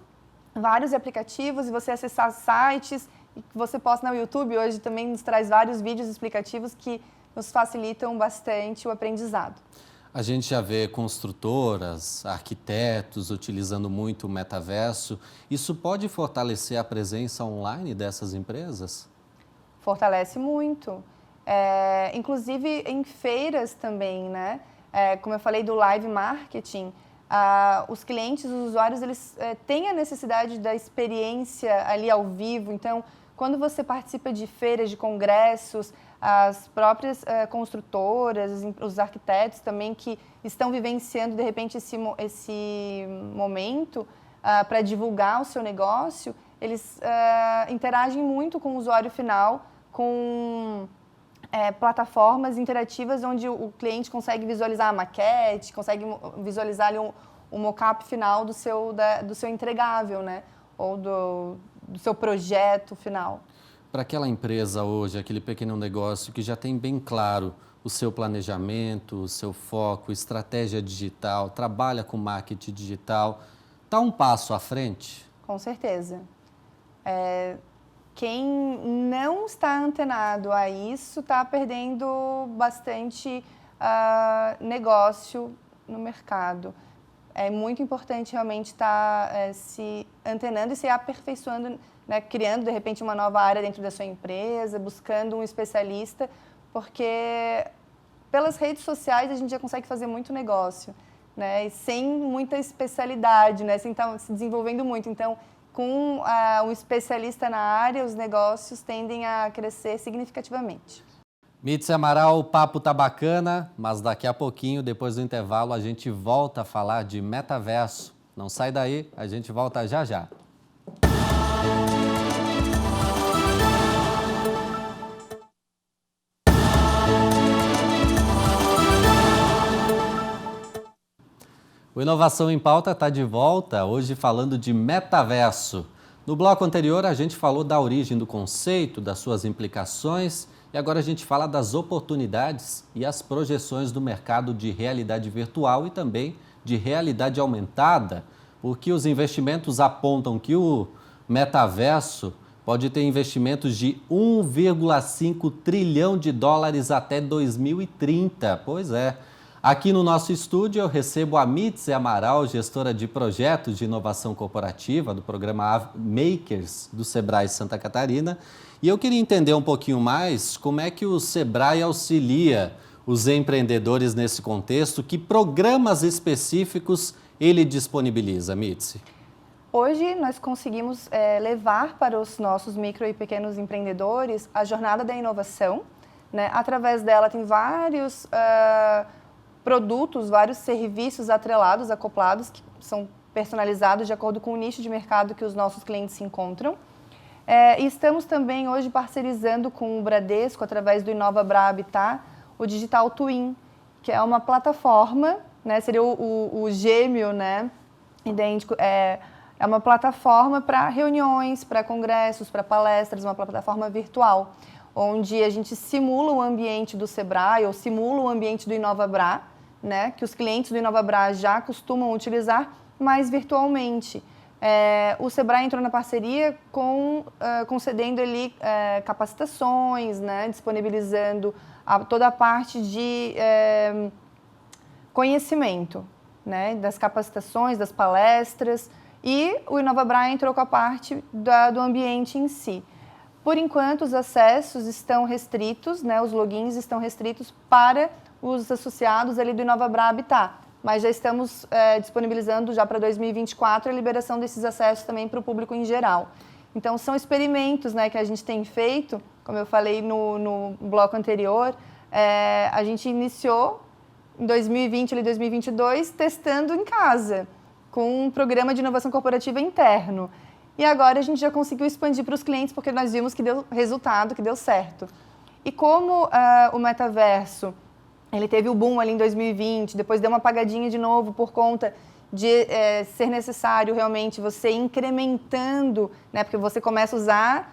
vários aplicativos e você acessar sites e que você posta no YouTube. Hoje também nos traz vários vídeos explicativos que nos facilitam bastante o aprendizado. A gente já vê construtoras, arquitetos utilizando muito o metaverso. Isso pode fortalecer a presença online dessas empresas? Fortalece muito. Inclusive em feiras também, né? como eu falei do live marketing, os clientes, os usuários, eles têm a necessidade da experiência ali ao vivo. Então, quando você participa de feiras, de congressos, as próprias construtoras, os arquitetos também que estão vivenciando, de repente, esse momento para divulgar o seu negócio, eles interagem muito com o usuário final, com plataformas interativas onde o cliente consegue visualizar a maquete, consegue visualizar ali o mock-up final do seu entregável, né? Ou do seu projeto final. Para aquela empresa hoje, aquele pequeno negócio que já tem bem claro o seu planejamento, o seu foco, estratégia digital, trabalha com marketing digital, está um passo à frente? Com certeza. Quem não está antenado a isso está perdendo bastante negócio no mercado. É muito importante realmente estar se antenando e se aperfeiçoando, né, criando, de repente, uma nova área dentro da sua empresa, buscando um especialista, porque pelas redes sociais a gente já consegue fazer muito negócio, né, e sem muita especialidade, né, sem estar se desenvolvendo muito. Então, com um especialista na área, os negócios tendem a crescer significativamente. Mitzi Amaral, o papo tá bacana, mas daqui a pouquinho, depois do intervalo, a gente volta a falar de metaverso. Não sai daí, a gente volta já já. O Inovação em Pauta está de volta, hoje falando de metaverso. No bloco anterior, a gente falou da origem do conceito, das suas implicações, e agora a gente fala das oportunidades e as projeções do mercado de realidade virtual e também de realidade aumentada, porque os investimentos apontam que o metaverso pode ter investimentos de 1,5 trilhão de dólares até 2030. Pois é. Aqui no nosso estúdio eu recebo a Mitzi Amaral, gestora de projetos de inovação corporativa do programa Makers do Sebrae Santa Catarina. E eu queria entender um pouquinho mais como é que o Sebrae auxilia os empreendedores nesse contexto, que programas específicos ele disponibiliza, Mitzi? Hoje nós conseguimos levar para os nossos micro e pequenos empreendedores a jornada da inovação, né? Através dela tem vários produtos, vários serviços atrelados, acoplados, que são personalizados de acordo com o nicho de mercado que os nossos clientes se encontram. E estamos também hoje parcerizando com o Bradesco, através do InovaBra Habitat, o Digital Twin, que é uma plataforma, né, seria o gêmeo, né, idêntico, é uma plataforma para reuniões, para congressos, para palestras, uma plataforma virtual, onde a gente simula o ambiente do Sebrae ou simula o ambiente do InovaBra, né, que os clientes do InovaBra já costumam utilizar, mas virtualmente. O Sebrae entrou na parceria concedendo ali capacitações, né, disponibilizando toda a parte de conhecimento, né, das capacitações, das palestras, e o InovaBra entrou com a parte do ambiente em si. Por enquanto, os acessos estão restritos, né, os logins estão restritos para os associados ali do InovaBra Habitat, mas já estamos disponibilizando já para 2024 a liberação desses acessos também para o público em geral. Então, são experimentos, né, que a gente tem feito, como eu falei no bloco anterior, a gente iniciou em 2020 e 2022 testando em casa, com um programa de inovação corporativa interno. E agora a gente já conseguiu expandir para os clientes porque nós vimos que deu resultado, que deu certo. E como o metaverso, ele teve o boom ali em 2020, depois deu uma apagadinha de novo por conta de ser necessário realmente você incrementando, né, porque você começa a usar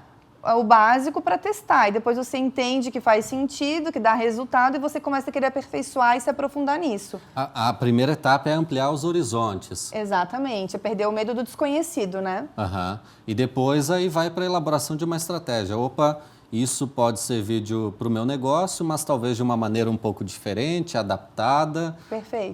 o básico para testar, e depois você entende que faz sentido, que dá resultado, e você começa a querer aperfeiçoar e se aprofundar nisso. A primeira etapa é ampliar os horizontes. Exatamente, é perder o medo do desconhecido, né? E depois aí vai para a elaboração de uma estratégia. Opa, isso pode servir para o meu negócio, mas talvez de uma maneira um pouco diferente, adaptada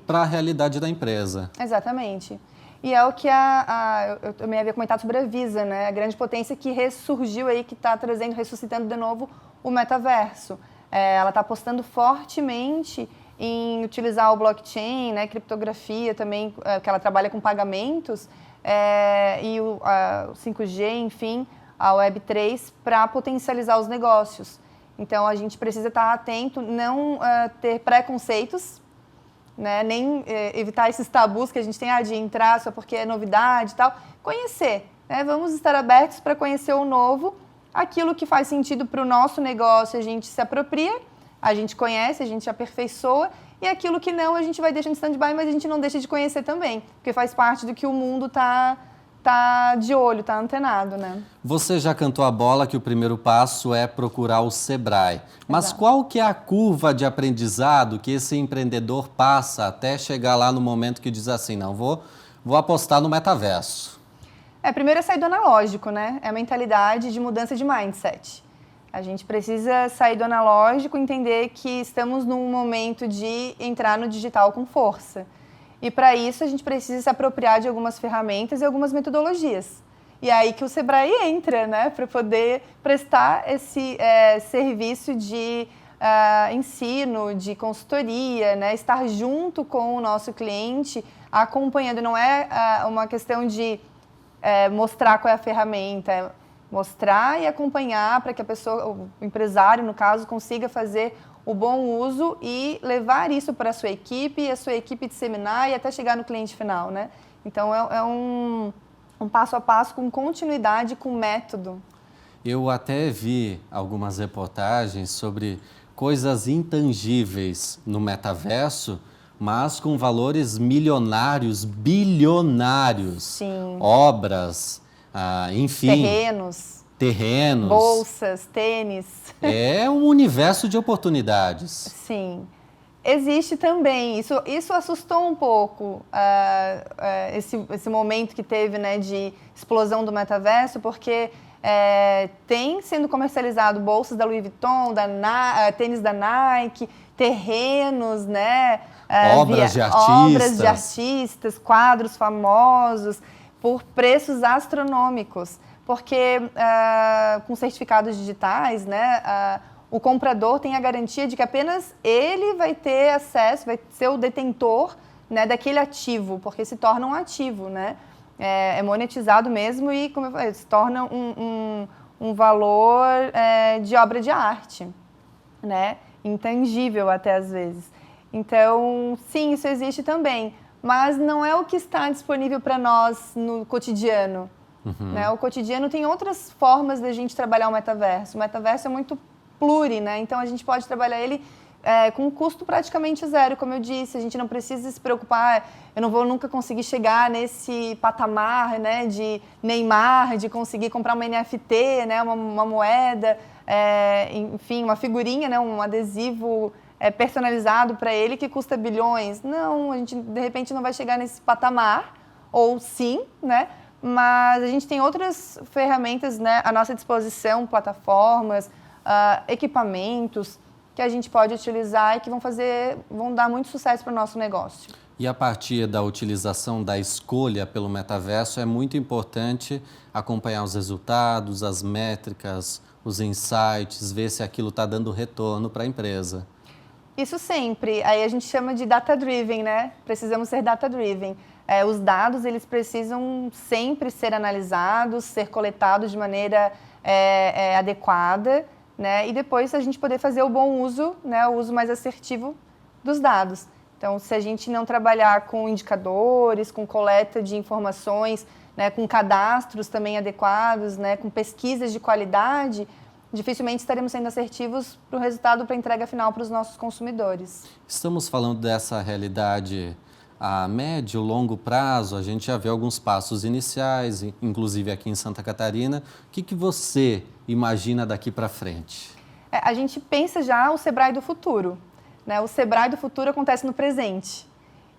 para a realidade da empresa. Exatamente. E é o que eu também havia comentado sobre a Visa, né? A grande potência que ressurgiu aí, que está ressuscitando de novo o metaverso. Ela está apostando fortemente em utilizar o blockchain, né, criptografia também, que ela trabalha com pagamentos, e o 5G, enfim, a Web3, para potencializar os negócios. Então, a gente precisa estar atento, não ter preconceitos, né, nem evitar esses tabus que a gente tem de entrar só porque é novidade e tal. Conhecer, né? Vamos estar abertos para conhecer o novo, aquilo que faz sentido para o nosso negócio, a gente se apropria, a gente conhece, a gente aperfeiçoa, e aquilo que não, a gente vai deixando de stand-by, mas a gente não deixa de conhecer também, porque faz parte do que o mundo tá de olho, tá antenado, né? Você já cantou a bola que o primeiro passo é procurar o Sebrae. Mas Exato. qual que é a curva de aprendizado que esse empreendedor passa até chegar lá no momento que diz assim, não, vou apostar no metaverso? Primeiro é sair do analógico, né? É a mentalidade de mudança de mindset. A gente precisa sair do analógico e entender que estamos num momento de entrar no digital com força. E para isso a gente precisa se apropriar de algumas ferramentas e algumas metodologias. E é aí que o Sebrae entra, né? Para poder prestar esse serviço de ensino, de consultoria, né? Estar junto com o nosso cliente, acompanhando. Não é uma questão de mostrar qual é a ferramenta, é mostrar e acompanhar para que a pessoa, o empresário, no caso, consiga fazer o bom uso e levar isso para a sua equipe, e a sua equipe disseminar e até chegar no cliente final, né? Então, é um passo a passo com continuidade, com método. Eu até vi algumas reportagens sobre coisas intangíveis no metaverso, mas com valores milionários, bilionários. Sim. Obras, enfim. Terrenos. Bolsas, tênis. É um universo de oportunidades. Sim. Existe também. Isso assustou um pouco esse momento que teve, né, de explosão do metaverso, porque tem sendo comercializado bolsas da Louis Vuitton, tênis da Nike, terrenos, né? Obras de artistas, quadros famosos, por preços astronômicos. Porque com certificados digitais, né, o comprador tem a garantia de que apenas ele vai ter acesso, vai ser o detentor, né, daquele ativo, porque se torna um ativo, né? É monetizado mesmo e, como eu falei, se torna um valor de obra de arte, né? Intangível até às vezes. Então, sim, isso existe também, mas não é o que está disponível para nós no cotidiano. Uhum. Né? O cotidiano tem outras formas da gente trabalhar o metaverso. O metaverso é muito pluri, né? Então a gente pode trabalhar ele com um custo praticamente zero, como eu disse. A gente não precisa se preocupar, eu não vou nunca conseguir chegar nesse patamar, né, de Neymar, de conseguir comprar uma NFT, né, uma moeda, enfim, uma figurinha, né, um adesivo personalizado para ele que custa bilhões. Não, a gente de repente não vai chegar nesse patamar, ou sim, né? Mas a gente tem outras ferramentas, né, à nossa disposição, plataformas, equipamentos que a gente pode utilizar e que vão dar muito sucesso para o nosso negócio. E a partir da utilização da escolha pelo metaverso, é muito importante acompanhar os resultados, as métricas, os insights, ver se aquilo está dando retorno para a empresa. Isso sempre. Aí a gente chama de data-driven, né? Precisamos ser data-driven. Os dados, eles precisam sempre ser analisados, ser coletados de maneira adequada, né? E depois a gente poder fazer o bom uso, né? O uso mais assertivo dos dados. Então, se a gente não trabalhar com indicadores, com coleta de informações, né? Com cadastros também adequados, né? Com pesquisas de qualidade, dificilmente estaremos sendo assertivos para o resultado, para a entrega final para os nossos consumidores. Estamos falando dessa realidade a médio, longo prazo. A gente já vê alguns passos iniciais, inclusive aqui em Santa Catarina. O que você imagina daqui para frente? A gente pensa já o Sebrae do futuro, né? O Sebrae do futuro acontece no presente.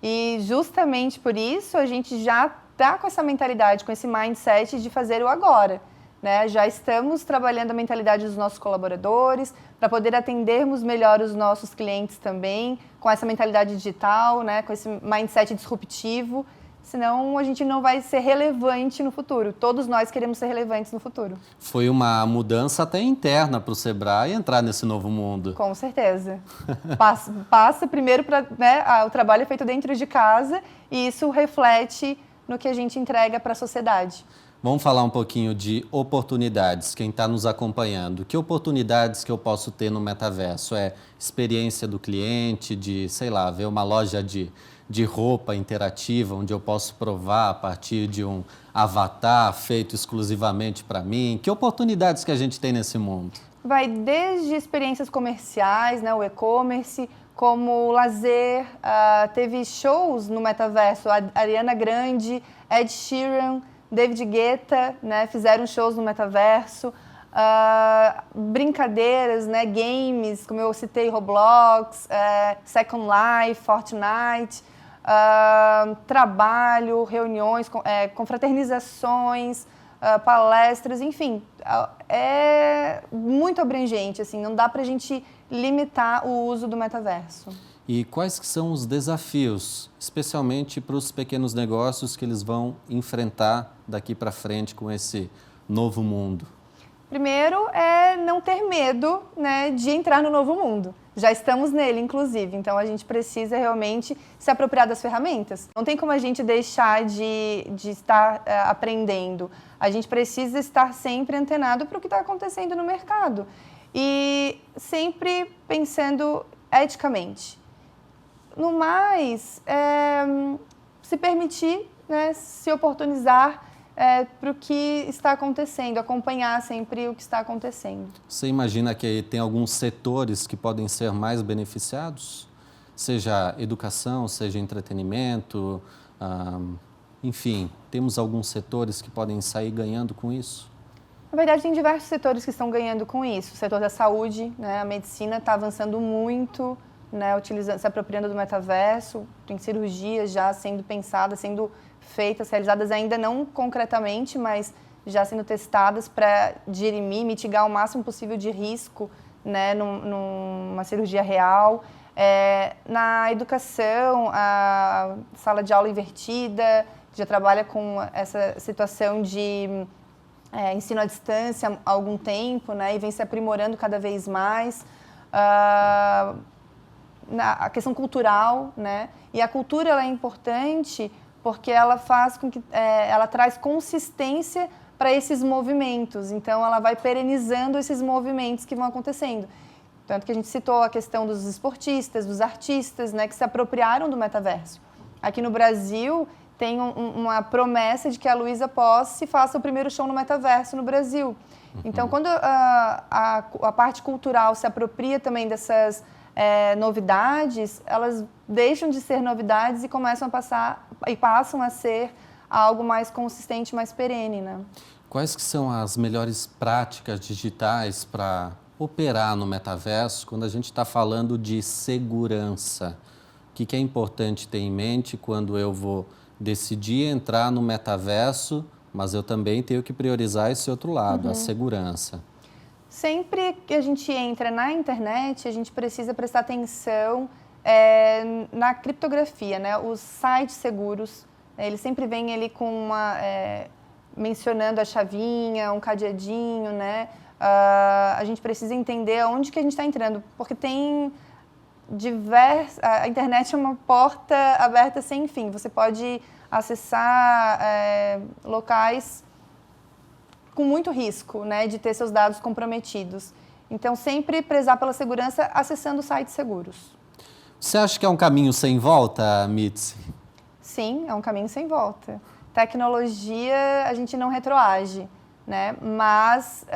E justamente por isso a gente já está com essa mentalidade, com esse mindset de fazer o agora. Né? Já estamos trabalhando a mentalidade dos nossos colaboradores para poder atendermos melhor os nossos clientes também, com essa mentalidade digital, né? Com esse mindset disruptivo senão a gente não vai ser relevante no futuro. Todos nós queremos ser relevantes no futuro. Foi uma mudança até interna para o Sebrae entrar nesse novo mundo. Com certeza. Passa primeiro para, né, o trabalho é feito dentro de casa e isso reflete no que a gente entrega para a sociedade. Vamos falar um pouquinho de oportunidades, quem está nos acompanhando. Que oportunidades que eu posso ter no metaverso? É experiência do cliente, de, sei lá, ver uma loja de roupa interativa, onde eu posso provar a partir de um avatar feito exclusivamente para mim. Que oportunidades que a gente tem nesse mundo? Vai desde experiências comerciais, né, o e-commerce, como lazer, teve shows no metaverso, a Ariana Grande, Ed Sheeran, David Guetta, né, fizeram shows no metaverso, brincadeiras, né, games, como eu citei, Roblox, Second Life, Fortnite, trabalho, reuniões, confraternizações, palestras, enfim, é muito abrangente, assim, não dá para a gente limitar o uso do metaverso. E quais que são os desafios, especialmente para os pequenos negócios que eles vão enfrentar daqui para frente com esse novo mundo? Primeiro é não ter medo, né, de entrar no novo mundo. Já estamos nele, inclusive, então a gente precisa realmente se apropriar das ferramentas. Não tem como a gente deixar de estar aprendendo. A gente precisa estar sempre antenado para o que está acontecendo no mercado e sempre pensando eticamente. No mais, se permitir, né, se oportunizar para o que está acontecendo, acompanhar sempre o que está acontecendo. Você imagina que tem alguns setores que podem ser mais beneficiados? Seja educação, seja entretenimento, enfim, temos alguns setores que podem sair ganhando com isso? Na verdade, tem diversos setores que estão ganhando com isso. O setor da saúde, né, a medicina está avançando muito, né, se apropriando do metaverso, tem cirurgias já sendo pensadas, sendo feitas, realizadas ainda não concretamente, mas já sendo testadas para dirimir, mitigar o máximo possível de risco, né, numa cirurgia real. Na educação, a sala de aula invertida já trabalha com essa situação de ensino à distância há algum tempo, né, e vem se aprimorando cada vez mais. A questão cultural, né? E a cultura ela é importante porque ela faz com que ela traz consistência para esses movimentos. Então, ela vai perenizando esses movimentos que vão acontecendo. Tanto que a gente citou a questão dos esportistas, dos artistas, né, que se apropriaram do metaverso. Aqui no Brasil, tem uma promessa de que a Luísa Posse faça o primeiro show no metaverso no Brasil. Então, quando a parte cultural se apropria também dessas novidades, elas deixam de ser novidades e passam a ser algo mais consistente, mais perene, né? Quais que são as melhores práticas digitais para operar no metaverso quando a gente está falando de segurança? O que é importante ter em mente quando eu vou decidir entrar no metaverso, mas eu também tenho que priorizar esse outro lado, a segurança? Sempre que a gente entra na internet, a gente precisa prestar atenção na criptografia, né? Os sites seguros, eles sempre vêm ali com mencionando a chavinha, um cadeadinho, né? A gente precisa entender onde que a gente está entrando, porque tem a internet é uma porta aberta sem fim. Você pode acessar locais com muito risco, né, de ter seus dados comprometidos. Então, sempre prezar pela segurança acessando sites seguros. Você acha que é um caminho sem volta, Mitzi? Sim, é um caminho sem volta. Tecnologia, a gente não retroage, né? Mas,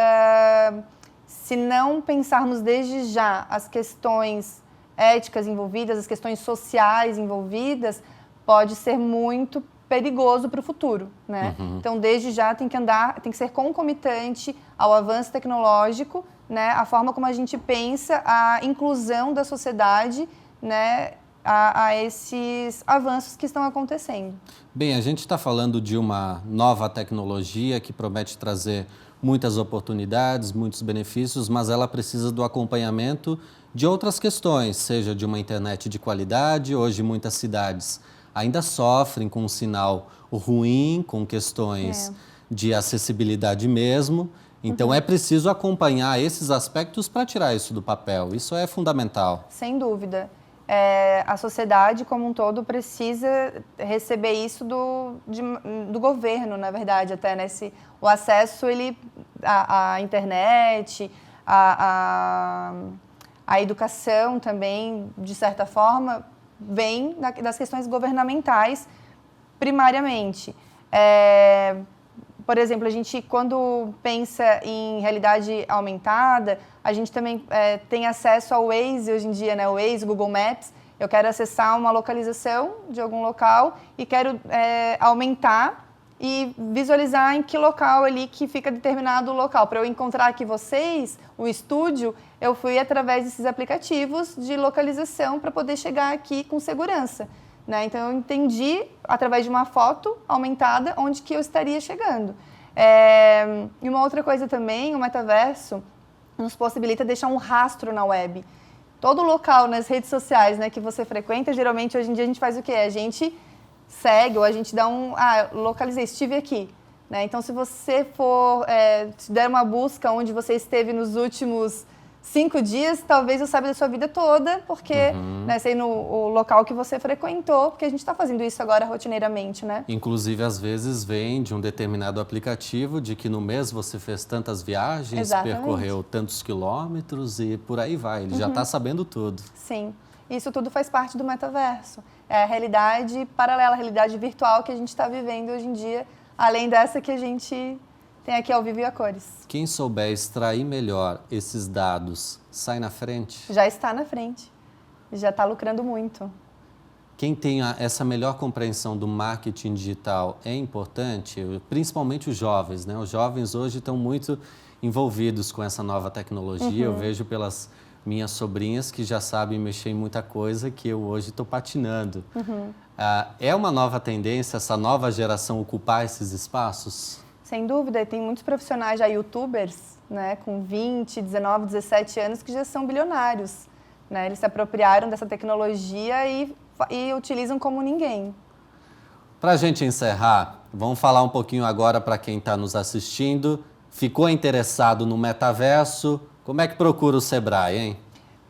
se não pensarmos desde já as questões éticas envolvidas, as questões sociais envolvidas, pode ser muito perigoso para o futuro, né? Então, desde já tem que ser concomitante ao avanço tecnológico, né? A forma como a gente pensa a inclusão da sociedade, né? A esses avanços que estão acontecendo. Bem, a gente está falando de uma nova tecnologia que promete trazer muitas oportunidades, muitos benefícios, mas ela precisa do acompanhamento de outras questões, seja de uma internet de qualidade. Hoje, muitas cidades ainda sofrem com um sinal ruim, com questões de acessibilidade mesmo. Então é preciso acompanhar esses aspectos para tirar isso do papel. Isso é fundamental. Sem dúvida. A sociedade como um todo precisa receber isso do governo, na verdade, até, né? O acesso à internet, à educação também, de certa forma, vem das questões governamentais, primariamente. Por exemplo, a gente, quando pensa em realidade aumentada, a gente também tem acesso ao Waze hoje em dia, né? O Waze, Google Maps. Eu quero acessar uma localização de algum local e quero aumentar e visualizar em que local ali que fica determinado local. Para eu encontrar aqui vocês, o estúdio, eu fui através desses aplicativos de localização para poder chegar aqui com segurança. Né? Então, eu entendi, através de uma foto aumentada, onde que eu estaria chegando. E uma outra coisa também, o metaverso nos possibilita deixar um rastro na web. Todo local nas redes sociais, né, que você frequenta, geralmente, hoje em dia, a gente faz o quê? A gente segue ou a gente dá localizei, estive aqui. Né? Então, se você se der uma busca onde você esteve nos últimos 5 dias, talvez eu saiba da sua vida toda, porque sei o local que você frequentou, porque a gente está fazendo isso agora rotineiramente, né? Inclusive, às vezes, vem de um determinado aplicativo de que no mês você fez tantas viagens, Exatamente. Percorreu tantos quilômetros e por aí vai. Ele já está sabendo tudo. Sim. Isso tudo faz parte do metaverso. É a realidade paralela, a realidade virtual que a gente está vivendo hoje em dia, além dessa que a gente tem aqui ao vivo e a cores. Quem souber extrair melhor esses dados, sai na frente? Já está na frente. Já está lucrando muito. Quem tem essa melhor compreensão do marketing digital é importante, principalmente os jovens, né? Os jovens hoje estão muito envolvidos com essa nova tecnologia. Eu vejo pelas minhas sobrinhas que já sabem mexer em muita coisa que eu hoje estou patinando. É uma nova tendência, essa nova geração ocupar esses espaços? Sem dúvida, tem muitos profissionais já youtubers, né, com 20, 19, 17 anos que já são bilionários. Né? Eles se apropriaram dessa tecnologia e utilizam como ninguém. Para a gente encerrar, vamos falar um pouquinho agora para quem está nos assistindo. Ficou interessado no metaverso? Como é que procura o Sebrae, hein?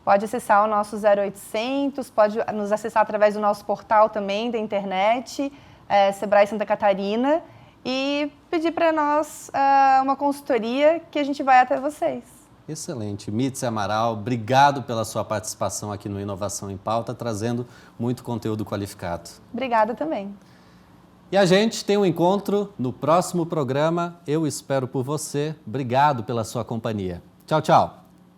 Pode acessar o nosso 0800, pode nos acessar através do nosso portal também da internet, Sebrae Santa Catarina, e pedir para nós uma consultoria que a gente vai até vocês. Excelente. Mítsia Amaral, obrigado pela sua participação aqui no Inovação em Pauta, trazendo muito conteúdo qualificado. Obrigada também. E a gente tem um encontro no próximo programa. Eu espero por você. Obrigado pela sua companhia. Tchau, tchau.